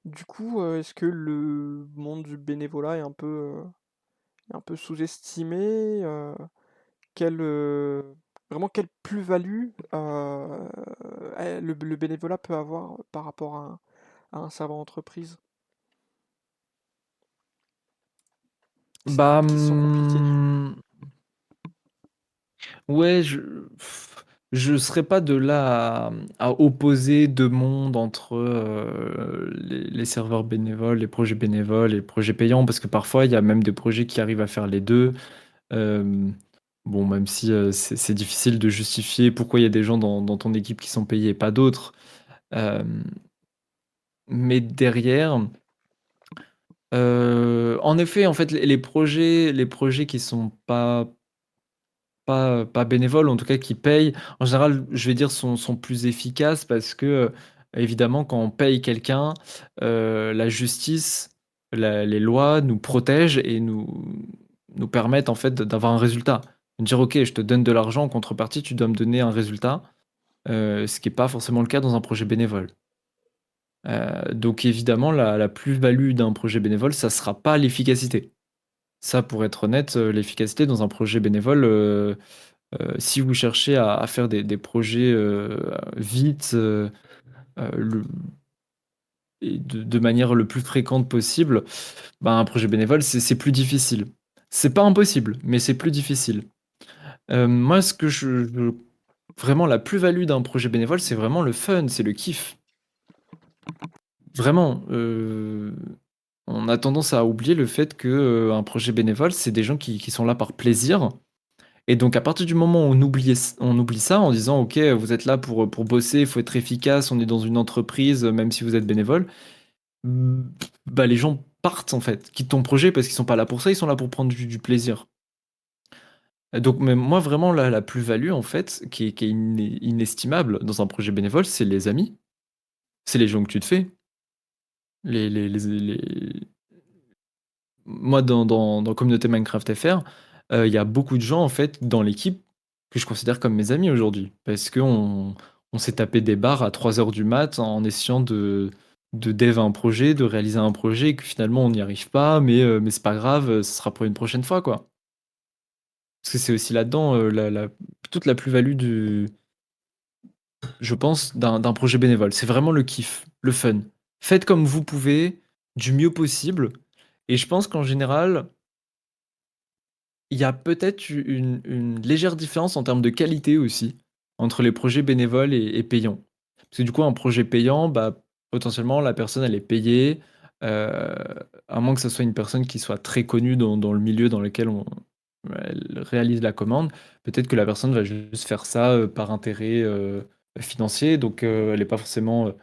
Du coup, est-ce que le monde du bénévolat est un peu sous-estimé? Quelle, vraiment quelle plus-value le bénévolat peut avoir par rapport à un serveur entreprise? C'est Bah, une question compliquée. ouais, je serais pas de là à opposer 2 mondes entre, les serveurs bénévoles, les projets bénévoles et les projets payants, parce que parfois il y a même des projets qui arrivent à faire les 2. Hem, bon, même si, c'est difficile de justifier pourquoi il y a des gens dans ton équipe qui sont payés et pas d'autres. Hem, mais derrière, en effet, en fait, les projets qui sont pas bénévoles, en tout cas qui payent, en général, je vais dire sont plus efficaces parce que, évidemment quand on paye quelqu'un, la justice, les lois nous protègent et nous permettent en fait d'avoir un résultat. Dire: «OK, je te donne de l'argent, en contrepartie, tu dois me donner un résultat», ce qui est pas forcément le cas dans un projet bénévole. Donc évidemment la plus-value d'un projet bénévole, ça sera pas l'efficacité. Ça, pour être honnête, l'efficacité dans un projet bénévole, si vous cherchez à faire des projets, vite, le et de manière le plus fréquente possible, ben, un projet bénévole, c'est plus difficile. C'est pas impossible, mais c'est plus difficile. Moi, ce que je vraiment la plus-value d'un projet bénévole, c'est vraiment le fun, c'est le kiff. Vraiment, on a tendance à oublier le fait que, un projet bénévole, c'est des gens qui sont là par plaisir. Et donc à partir du moment où on oublie ça en disant: «OK, vous êtes là pour bosser, il faut être efficace, on est dans une entreprise, même si vous êtes bénévole», mmh, bah, les gens partent en fait, quittent ton projet parce qu'ils sont pas là pour ça, ils sont là pour prendre du plaisir. Donc mais moi vraiment la plus-value en fait qui est inestimable dans un projet bénévole, c'est les amis, c'est les gens que tu te fais. Les Moi dans communauté Minecraft FR, il y a beaucoup de gens en fait dans l'équipe que je considère comme mes amis aujourd'hui. Parce qu'on s'est tapé des barres à 3 heures du mat en essayant de dev un projet, de réaliser un projet et que finalement on n'y arrive pas, mais c'est pas grave, ce sera pour une prochaine fois, quoi. Parce que c'est aussi là-dedans, la toute la plus-value je pense, d'un projet bénévole. C'est vraiment le kiff, le fun. Faites comme vous pouvez, du mieux possible et je pense qu'en général, il y a peut-être une légère différence en termes de qualité aussi, entre les projets bénévoles et payants. Parce que du coup, un projet payant, bah, potentiellement, la personne, elle est payée, heu, à moins que ce soit une personne qui soit très connue dans le milieu dans lequel elle réalise la commande. Peut-être que la personne va juste faire ça, par intérêt, financier, donc elle est pas forcément,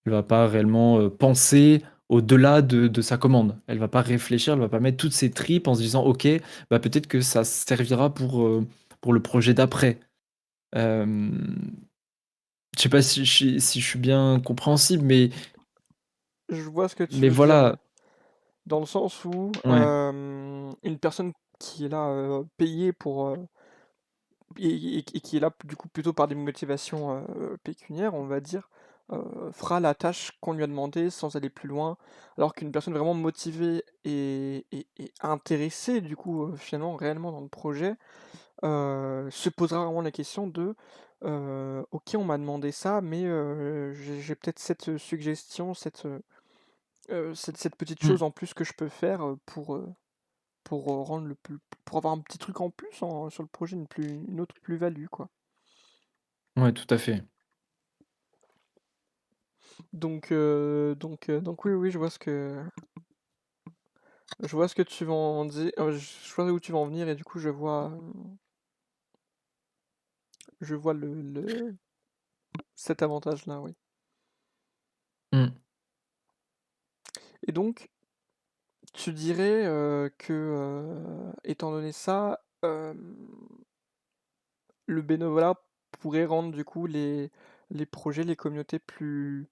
elle va pas réellement, penser au-delà de sa commande. Elle va pas réfléchir, elle va pas mettre toutes ses tripes en se disant: «OK, bah, peut-être que ça servira pour le projet d'après». Hem, je sais pas si je suis bien compréhensible, Je vois ce que tu mais veux dire, ouais. voilà. Dans le sens où, Ouais. une personne qui est là, payée et qui est là du coup plutôt par des motivations, pécuniaires, on va dire, fera la tâche qu'on lui a demandé sans aller plus loin. Alors qu'une personne vraiment motivée et intéressée du coup, finalement réellement dans le projet, se posera vraiment la question de, «OK, on m'a demandé ça, mais j'ai peut-être cette suggestion, cette petite Mmh. chose en plus que je peux faire, pour, rendre pour avoir un petit truc en plus sur le projet, une autre plus-value, quoi». Ouais, tout à fait. Donc oui, oui, je vois ce que tu vas en dire, je vois où tu vas en venir et du coup je vois cet avantage-là, oui. Mm. Et donc, tu dirais que, étant donné ça, le bénévolat pourrait rendre du coup les projets, les communautés plus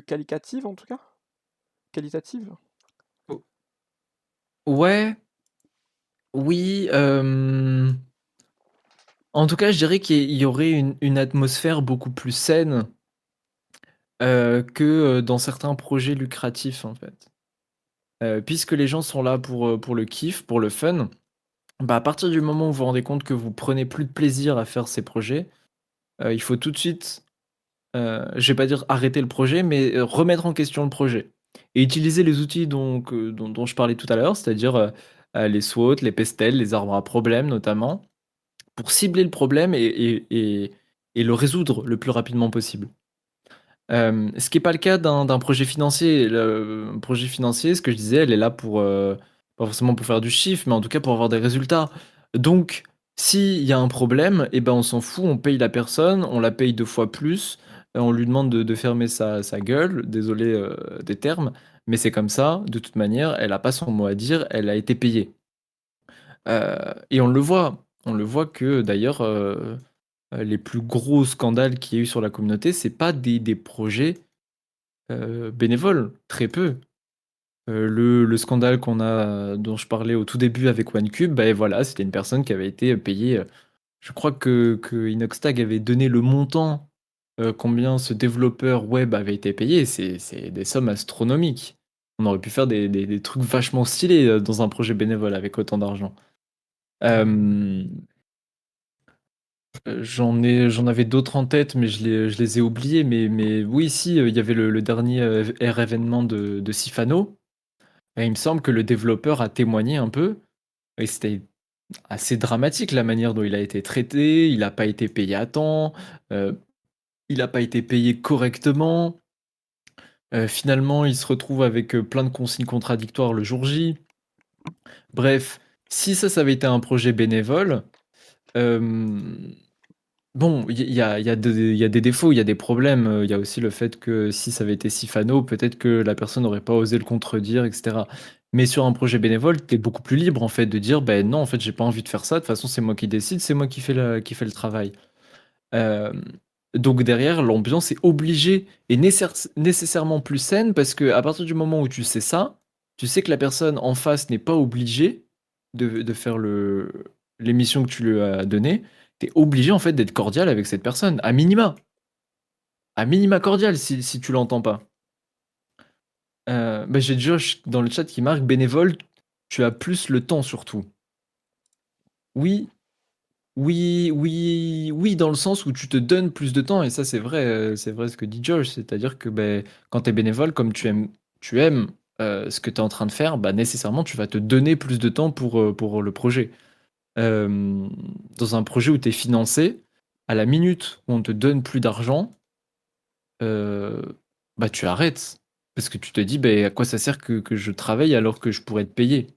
qualitatives en tout cas? Qualitatives? O- Ouais, oui. En tout cas, je dirais qu'il y aurait une atmosphère beaucoup plus saine que dans certains projets lucratifs, en fait. Puisque les gens sont là pour le kiff, pour le fun, bah, à partir du moment où vous vous rendez compte que vous prenez plus de plaisir à faire ces projets, il faut tout de suite, je vais pas dire arrêter le projet, mais remettre en question le projet. Et utiliser les outils dont je parlais tout à l'heure, c'est-à-dire les SWOT, les PESTEL, les arbres à problème notamment, pour cibler le problème et le résoudre le plus rapidement possible. Ce qui est pas le cas d'un projet financier. Le projet financier, ce que je disais, elle est là pour, pas forcément pour faire du chiffre, mais en tout cas pour avoir des résultats. Donc, s'il y a un problème, et ben, on s'en fout, on paye la personne, on la paye 2 fois plus, on lui demande de fermer sa gueule, désolé, des termes, mais c'est comme ça, de toute manière, elle a pas son mot à dire, elle a été payée. Et on le voit que d'ailleurs, les plus gros scandales qu'il y a eu sur la communauté, c'est pas des projets bénévoles, très peu. Le scandale dont je parlais au tout début avec OneCube, bah, voilà, c'était une personne qui avait été payée. Je crois que Inoxtag avait donné le montant, combien ce développeur web avait été payé. C'est des sommes astronomiques. On aurait pu faire des trucs vachement stylés dans un projet bénévole avec autant d'argent. Euh, j'en avais d'autres en tête, mais je les ai oubliés. Mais oui, si, il y avait le dernier R événement de Sifano. Et il me semble que le développeur a témoigné un peu, et c'était assez dramatique la manière dont il a été traité, il n'a pas été payé à temps, euh, il n'a pas été payé correctement. Finalement, il se retrouve avec plein de consignes contradictoires le jour J. Bref, si ça avait été un projet bénévole, euh, bon, il y a des défauts, il y a des problèmes. Il y a aussi le fait que si ça avait été Sifano, peut-être que la personne n'aurait pas osé le contredire, etc. Mais sur un projet bénévole, tu es beaucoup plus libre en fait de dire, ben non, en fait, j'ai pas envie de faire ça. De toute façon, c'est moi qui décide, c'est moi qui fait le travail. Euh, donc derrière, l'ambiance est obligée et nécessairement plus saine parce que à partir du moment où tu sais ça, tu sais que la personne en face n'est pas obligée de faire l'émission que tu lui as donnée. Tu es obligé en fait d'être cordial avec cette personne, à minima cordial si tu l'entends pas. Bah, j'ai Josh dans le chat qui marque bénévole, tu as plus le temps surtout. Oui, oui, dans le sens où tu te donnes plus de temps, et ça c'est vrai ce que dit Josh, c'est-à-dire que ben, quand tu es bénévole, comme tu aimes ce que tu es en train de faire, bah, nécessairement tu vas te donner plus de temps pour le projet. Euh, Dans un projet où tu es financé, à la minute où on te donne plus d'argent, euh, bah tu arrêtes. Parce que tu te dis, ben, à quoi ça sert que je travaille alors que je pourrais être payé?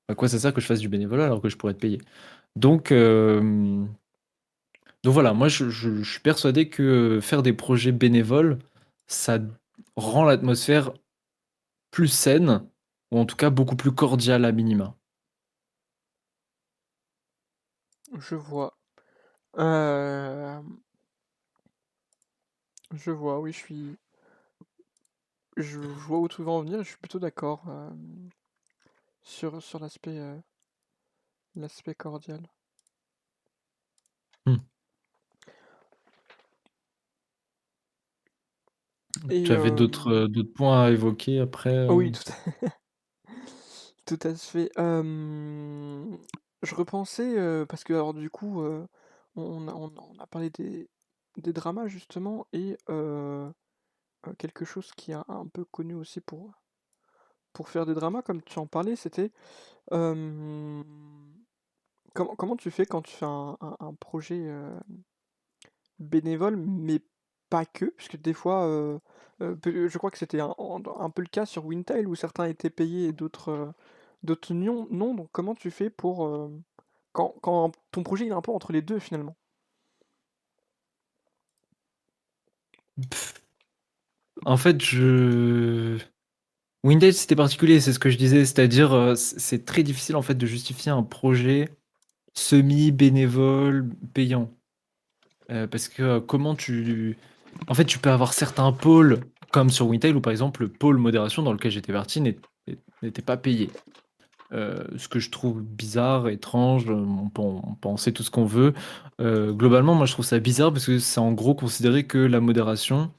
À quoi ça sert que je fasse du bénévolat alors que je pourrais être payé? Donc, euh, Donc voilà, moi je suis persuadé que faire des projets bénévoles, ça rend l'atmosphère plus saine, ou en tout cas beaucoup plus cordiale à minima. Je vois. Euh, je vois, oui, je vois où tu veux en venir et je suis plutôt d'accord sur l'aspect cordial. Hmm. Et Tu avais d'autres points à évoquer après oh oui, tout à fait. Je repensais parce que alors du coup, on a parlé des dramas justement et quelque chose qui est un peu connu aussi pour faire des dramas, comme tu en parlais, c'était euh, comment tu fais quand tu fais un projet bénévole, mais pas que, puisque des fois, je crois que c'était un peu le cas sur Wintail où certains étaient payés et d'autres non, non. Donc comment tu fais pour quand ton projet il est un peu entre les deux finalement? En fait, Windows, c'était particulier, c'est ce que je disais, c'est-à-dire, c'est très difficile, en fait, de justifier un projet semi-bénévole payant. Parce que, comment tu en fait, tu peux avoir certains pôles, comme sur Wintail, où, par exemple, le pôle modération dans lequel j'étais parti n'était pas payé. Ce que je trouve bizarre, étrange, on peut en penser tout ce qu'on veut. Globalement, moi, je trouve ça bizarre parce que c'est en gros considéré que la modération,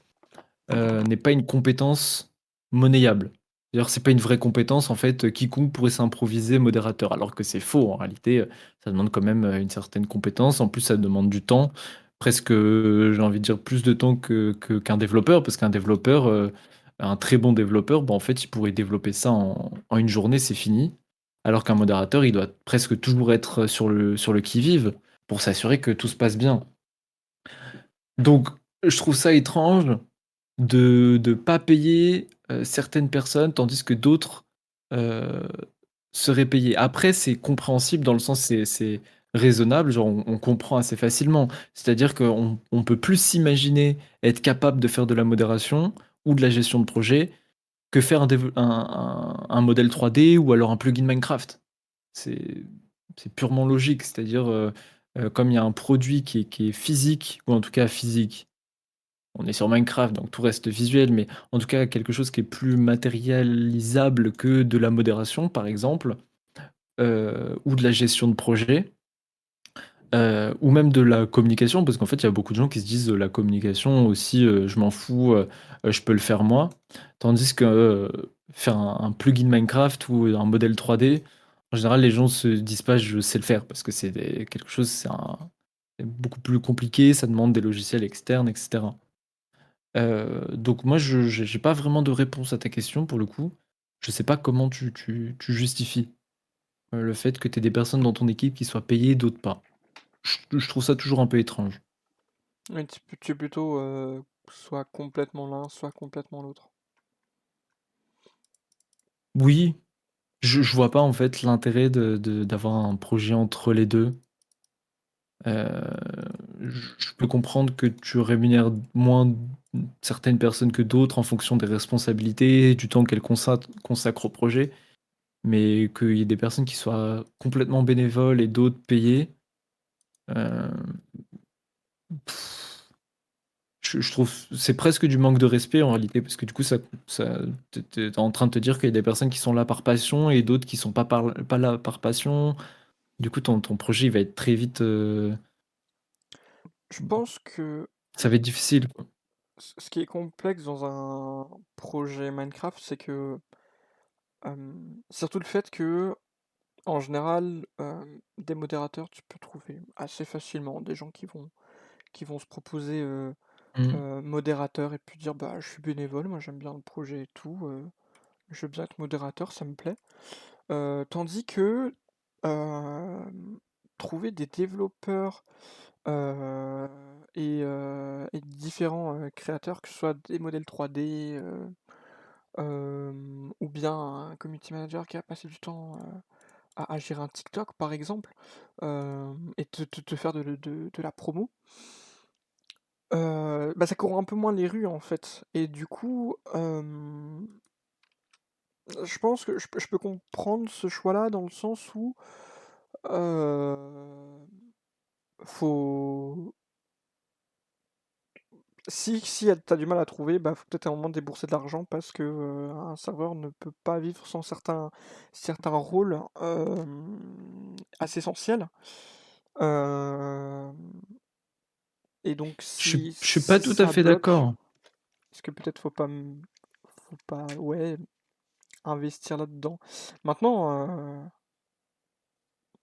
n'est pas une compétence monnayable. D'ailleurs, c'est pas une vraie compétence, en fait, quiconque pourrait s'improviser modérateur, alors que c'est faux en réalité, ça demande quand même, une certaine compétence. En plus, ça demande du temps, presque, j'ai envie de dire plus de temps qu'un développeur, parce qu'un développeur, un très bon développeur, bah, en fait, il pourrait développer ça en 1 journée, c'est fini. Alors qu'un modérateur, il doit presque toujours être sur le qui-vive pour s'assurer que tout se passe bien. Donc je trouve ça étrange de pas payer, certaines personnes, tandis que d'autres, heu, seraient payées. Après, c'est compréhensible dans le sens c'est raisonnable, genre on comprend assez facilement. C'est-à-dire qu'on peut plus s'imaginer être capable de faire de la modération ou de la gestion de projet que faire un modèle 3D ou alors un plugin Minecraft. C'est c'est purement logique, c'est-à-dire, comme il y a un produit qui est physique ou en tout cas physique, on est sur Minecraft, donc tout reste visuel, mais en tout cas quelque chose qui est plus matérialisable que de la modération, par exemple, ou de la gestion de projet, ou même de la communication, parce qu'en fait, il y a beaucoup de gens qui se disent, «La communication aussi, je m'en fous, je peux le faire moi». Tandis que, faire un plugin Minecraft ou un modèle 3D, en général, les gens se disent pas: «Je sais le faire», parce que quelque chose, c'est beaucoup plus compliqué, ça demande des logiciels externes et cetera. Donc moi je j'ai pas vraiment de réponse à ta question pour le coup. Je sais pas comment tu justifies, le fait que tu aies des personnes dans ton équipe qui soient payées, d'autres pas. Je trouve ça toujours un peu étrange. Ouais, tu es plutôt soit complètement l'un, soit complètement l'autre. Oui, je vois pas en fait l'intérêt d'avoir un projet entre les 2. Je peux comprendre que tu rémunères moins certaines personnes que d'autres en fonction des responsabilités, du temps qu'elles consacrent au projet. Mais qu'il y ait des personnes qui soient complètement bénévoles et d'autres payées, heu, je trouve c'est presque du manque de respect en réalité, parce que du coup ça tu es en train de te dire qu'il y a des personnes qui sont là par passion et d'autres qui sont pas là par passion. Du coup ton projet il va être très vite, Je pense que ça va être difficile, quoi. ce qui est complexe dans un projet Minecraft, c'est que surtout le fait que en général, des modérateurs, tu peux trouver assez facilement des gens qui vont se proposer Mmh. modérateur et puis dire bah je suis bénévole, moi j'aime bien le projet et tout, je veux bien être modérateur, ça me plaît. Tandis que trouver des développeurs et différents créateurs, que ce soit des modèles 3D ou bien un community manager qui a passé du temps à gérer un TikTok par exemple, et te faire de la promo, bah, ça court un peu moins les rues en fait. Et du coup, je pense que je peux comprendre ce choix-là dans le sens où euh, faut. Si t'as du mal à trouver, bah faut peut-être à un moment débourser de l'argent parce que un serveur ne peut pas vivre sans certains rôles assez essentiels. Euh, et donc Je suis pas si tout à ça fait bloque, d'accord. est-ce que peut-être faut pas ouais investir là-dedans. Maintenant,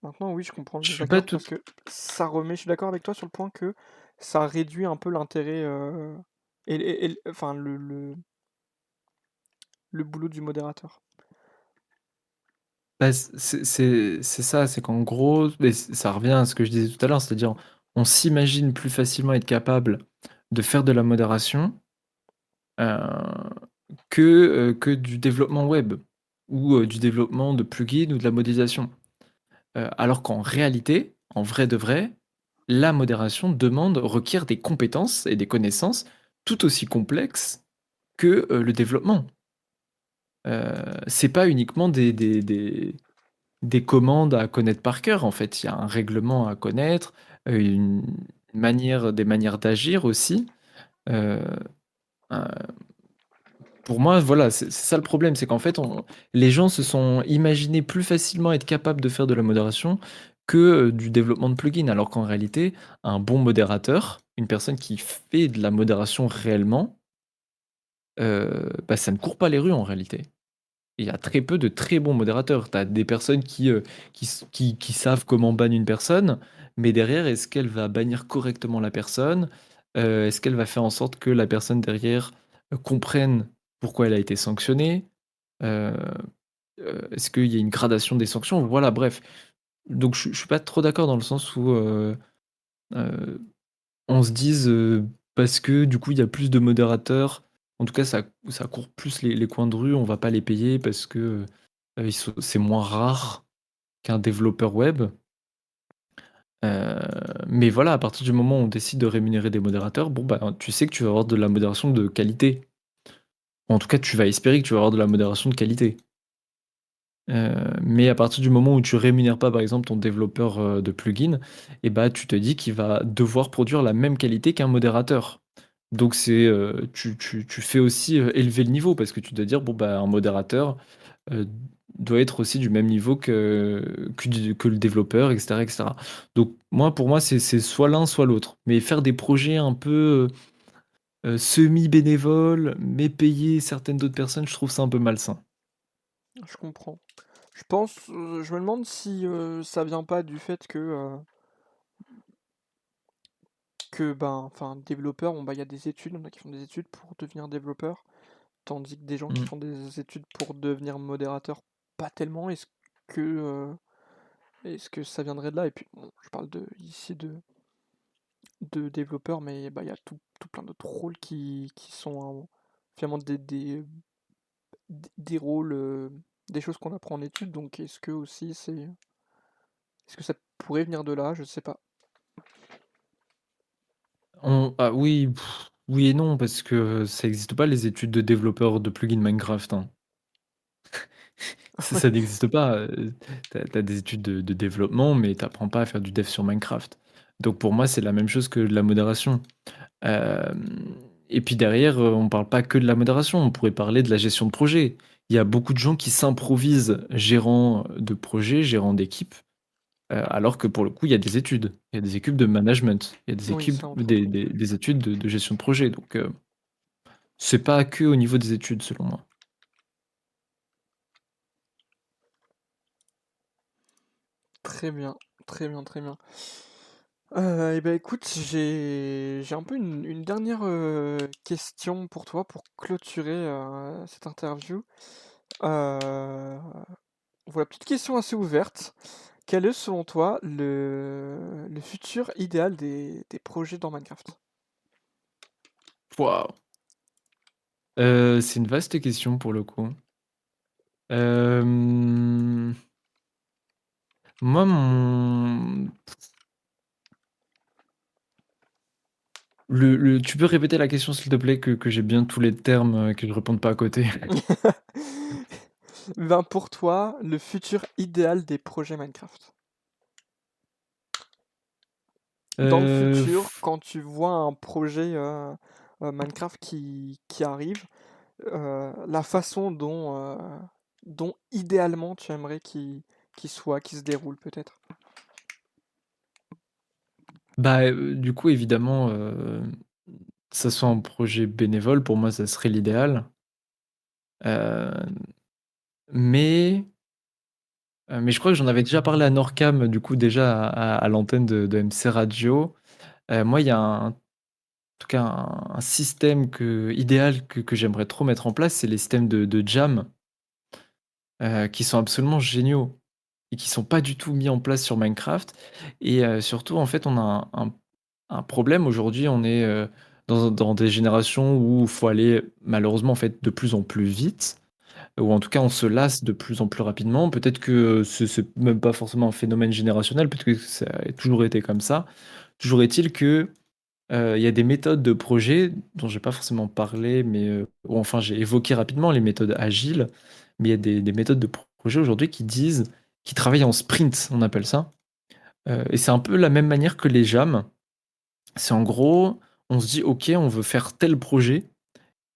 maintenant oui je comprends le Je suis pas désaccord tout parce que ça remet. Je suis d'accord avec toi sur le point que ça réduit un peu l'intérêt enfin le boulot du modérateur. Bah, c'est ça, c'est qu'en gros, mais ça revient à ce que je disais tout à l'heure, c'est-à-dire on s'imagine plus facilement être capable de faire de la modération, heu, que du développement web ou, du développement de plugins ou de la modélisation. Alors qu'en réalité, en vrai de vrai, la modération requiert des compétences et des connaissances tout aussi complexes que, le développement. C'est pas uniquement des commandes à connaître par cœur, en fait. Il y a un règlement à connaître, une des manières d'agir aussi. Heu, un Pour moi, voilà, c'est ça le problème, c'est qu'en fait, les gens se sont imaginés plus facilement être capables de faire de la modération que du développement de plugins, alors qu'en réalité, un bon modérateur, une personne qui fait de la modération réellement, bah, ça ne court pas les rues en réalité. Il y a très peu de très bons modérateurs. Tu as des personnes qui savent comment ban une personne, mais derrière, est-ce qu'elle va bannir correctement la personne? Est-ce qu'elle va faire en sorte que la personne derrière, comprenne pourquoi elle a été sanctionnée? Heu est-ce qu'il y a une gradation des sanctions? Voilà, bref. Donc je suis pas trop d'accord dans le sens où, heu, on se dise, parce que du coup, il y a plus de modérateurs, en tout cas ça court plus les coins de rue, on va pas les payer parce que, c'est moins rare qu'un développeur web. Heu, mais voilà, à partir du moment où on décide de rémunérer des modérateurs, bon, bah, tu sais que tu vas avoir de la modération de qualité. En tout cas, tu vas espérer que tu vas avoir de la modération de qualité. Mais à partir du moment où tu rémunères pas, par exemple, ton développeur, de plugin, et bah, tu te dis qu'il va devoir produire la même qualité qu'un modérateur. Donc tu fais aussi, élever le niveau parce que tu dois dire: «Bon, bah, un modérateur, heu, doit être aussi du même niveau que le développeur» et cetera et cetera. Donc moi, pour moi, c'est soit l'un, soit l'autre. Mais faire des projets un peu, semi-bénévoles, mais payer certaines d'autres personnes, je trouve ça un peu malsain. Je comprends. Je pense, je me demande si ça vient pas du fait ben, enfin, développeur, bon, bah, il y a des études, il y en a qui font des études pour devenir développeur, tandis que des gens qui Mmh. font des études pour devenir modérateur, pas tellement. Est-ce que ça viendrait de là? Et puis, bon, je parle ici de développeurs, mais bah, il y a tout plein d'autres rôles qui sont finalement des rôles, des choses qu'on apprend en études. Donc, est-ce que ça pourrait venir de là? Je sais pas. Ah oui, oui et non, parce que ça n'existe pas les études de développeurs de plugins Minecraft, hein. Ça n'existe pas, tu as des études de développement, mais tu apprends pas à faire du dev sur Minecraft. Donc pour moi, c'est la même chose que de la modération. Et puis derrière, on parle pas que de la modération, on pourrait parler de la gestion de projet. Il y a beaucoup de gens qui s'improvisent gérants de projets, gérants d'équipes, alors que pour le coup, il y a des études. Il y a des équipes de management, il y a des Oui, équipes ça entre autres, oui. des études de gestion de projet. Donc c'est pas que au niveau des études selon moi. Très bien, très bien, très bien. Et ben écoute, j'ai un peu une dernière question pour toi pour clôturer cette interview. Euh, voilà, petite question assez ouverte. Quel est selon toi le futur idéal des projets dans Minecraft? Waouh! C'est une vaste question pour le coup. Hem, moi mon le tu peux répéter la question s'il te plaît que j'ai bien tous les termes, que je réponde pas à côté? Ben pour toi, le futur idéal des projets Minecraft. Dans le Heu, futur, quand tu vois un projet Minecraft qui arrive, la façon dont idéalement tu aimerais qu'il soit, qu'il se déroule peut-être. bah, du coup évidemment, que ça soit un projet bénévole, pour moi ça serait l'idéal. Heu, mais mais je crois que j'en avais déjà parlé à Norcam, du coup déjà à l'antenne de MC Radio. Moi il y a en tout cas un système idéal que j'aimerais trop mettre en place, c'est les systèmes de jam, qui sont absolument géniaux et qui sont pas du tout mis en place sur Minecraft et surtout, en fait, on a un problème aujourd'hui. On est, dans des générations où il faut aller malheureusement en fait de plus en plus vite, ou en tout cas on se lasse de plus en plus rapidement. Peut-être que c'est même pas forcément un phénomène générationnel, peut-être que ça a toujours été comme ça. Toujours est-il que il y a des méthodes de projet dont j'ai pas forcément parlé, mais ou enfin j'ai évoqué rapidement les méthodes agiles, mais il y a des méthodes de projet aujourd'hui qui travaillent en sprint, on appelle ça. Et c'est un peu la même manière que les jams. C'est en gros, on se dit: «OK, on veut faire tel projet»,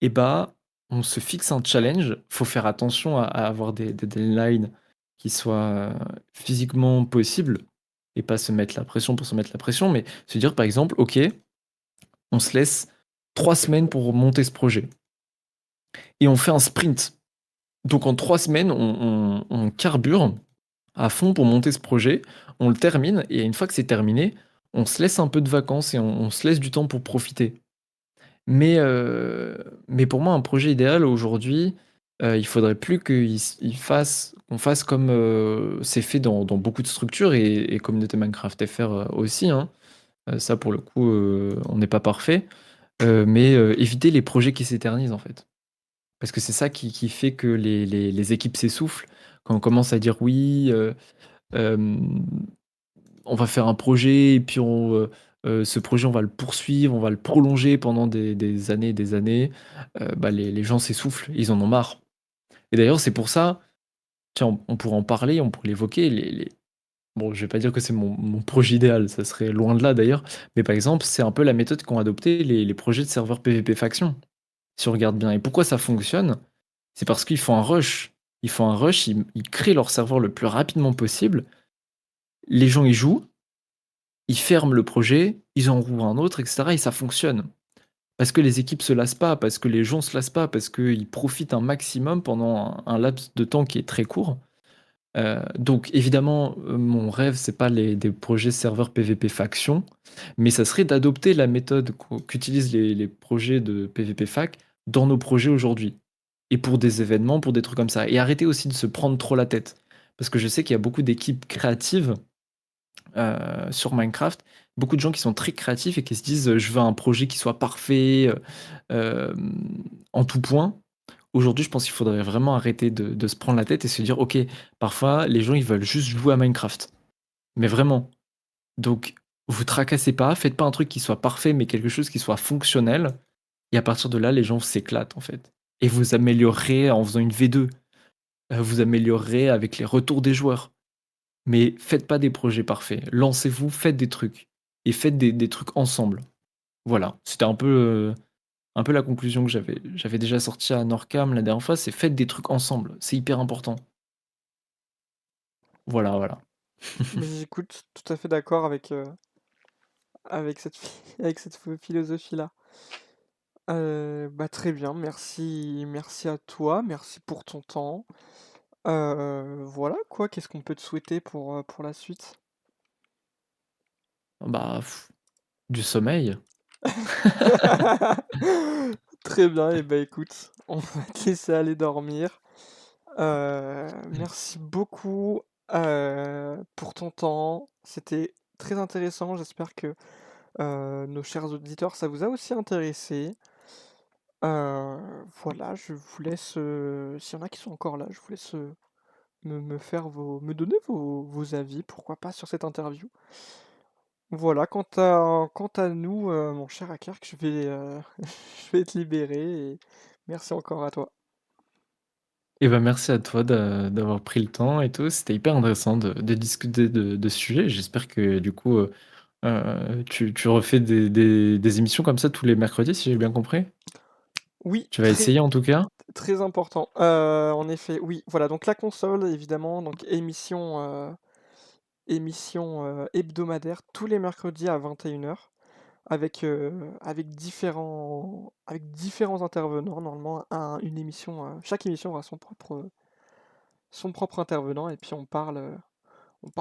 et bah, on se fixe un challenge. Faut faire attention à avoir des deadlines qui soient, physiquement possibles et pas se mettre la pression pour se mettre la pression, mais se dire par exemple: «OK, on se laisse 3 semaines pour monter ce projet et on fait un sprint». Donc en 3 semaines, on carbure à fond pour monter ce projet, on le termine et une fois que c'est terminé, on se laisse un peu de vacances et on se laisse du temps pour profiter. Mais pour moi, un projet idéal aujourd'hui, il faudrait plus qu'on fasse comme, c'est fait dans beaucoup de structures et communauté Minecraft FR, aussi, hein. Ça pour le coup, on n'est pas parfait, mais éviter les projets qui s'éternisent, en fait. Parce que c'est ça qui fait que les équipes s'essoufflent. Quand on commence à dire: «Oui, hem, on va faire un projet et puis ce projet, on va le poursuivre, on va le prolonger pendant des années et des années», bah, les gens s'essoufflent, ils en ont marre. Et d'ailleurs, c'est pour ça, tiens, on pourrait en parler, on pourrait l'évoquer, les bon, je vais pas dire que c'est mon projet idéal, ça serait loin de là d'ailleurs, mais par exemple, c'est un peu la méthode qu'ont adopté les projets de serveurs PvP faction, si on regarde bien. Et pourquoi ça fonctionne? C'est parce qu'ils font un rush. Ils font un rush, ils créent leur serveur le plus rapidement possible, les gens y jouent, ils ferment le projet, ils en rouvrent un autre et cetera et ça fonctionne. Parce que les équipes se lassent pas, parce que les gens se lassent pas, parce qu'ils profitent un maximum pendant un laps de temps qui est très court. Donc évidemment, mon rêve, c'est pas des projets serveurs PvP faction, mais ça serait d'adopter la méthode qu'utilisent les projets de PvP fac dans nos projets aujourd'hui. Et pour des événements, pour des trucs comme ça. Et arrêter aussi de se prendre trop la tête. Parce que je sais qu'il y a beaucoup d'équipes créatives sur Minecraft, beaucoup de gens qui sont très créatifs et qui se disent je veux un projet qui soit parfait en tout point. Aujourd'hui, je pense qu'il faudrait vraiment arrêter de se prendre la tête et se dire ok, parfois les gens ils veulent juste jouer à Minecraft. Mais vraiment. Donc, vous tracassez pas, faites pas un truc qui soit parfait, mais quelque chose qui soit fonctionnel. Et à partir de là, les gens s'éclatent en fait. Et vous améliorerez en faisant une V2. Vous améliorerez avec les retours des joueurs. Mais faites pas des projets parfaits. Lancez-vous, faites des trucs. Et faites des trucs ensemble. Voilà. C'était un peu la conclusion que j'avais déjà sorti à Norcam la dernière fois, c'est faites des trucs ensemble. C'est hyper important. Voilà, voilà. Mais j'écoute, tout à fait d'accord avec avec cette philosophie-là. Bah très bien, merci à toi, merci pour ton temps. Voilà quoi, qu'est-ce qu'on peut te souhaiter pour la suite? Bah, du sommeil. Très bien, et bah écoute, on va te laisser aller dormir. Merci beaucoup pour ton temps. C'était très intéressant. J'espère que nos chers auditeurs, ça vous a aussi intéressé. Voilà, je vous laisse, s'il y en a qui sont encore là, je vous laisse me donner vos avis, pourquoi pas, sur cette interview. Voilà, quant à nous, mon cher Akerk, je vais te libérer et merci encore à toi. Et ben merci à toi d'avoir pris le temps et tout. C'était hyper intéressant de discuter de ce sujet. J'espère que du coup, tu refais des émissions comme ça tous les mercredis, si j'ai bien compris? Oui, Tu vas essayer en tout cas? très important. En effet, oui, voilà, donc la console, évidemment, donc émission hebdomadaire tous les mercredis à 21h avec différents intervenants. Normalement, une émission, chaque émission aura son propre intervenant et puis on parle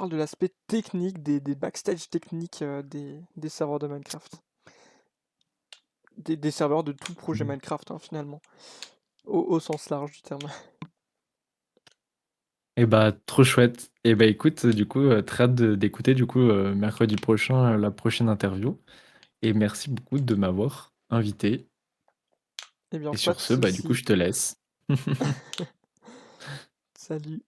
de l'aspect technique, des backstage techniques des serveurs de Minecraft. Des serveurs de tout projet Mmh. Minecraft, hein, finalement, au sens large du terme. Et bah, trop chouette. Et bah, écoute, du coup, très hâte d'écouter du coup, mercredi prochain, la prochaine interview et merci beaucoup de m'avoir invité. Eh bien, Et pas sur de ce, bah, du coup, souci. je te laisse. Salut.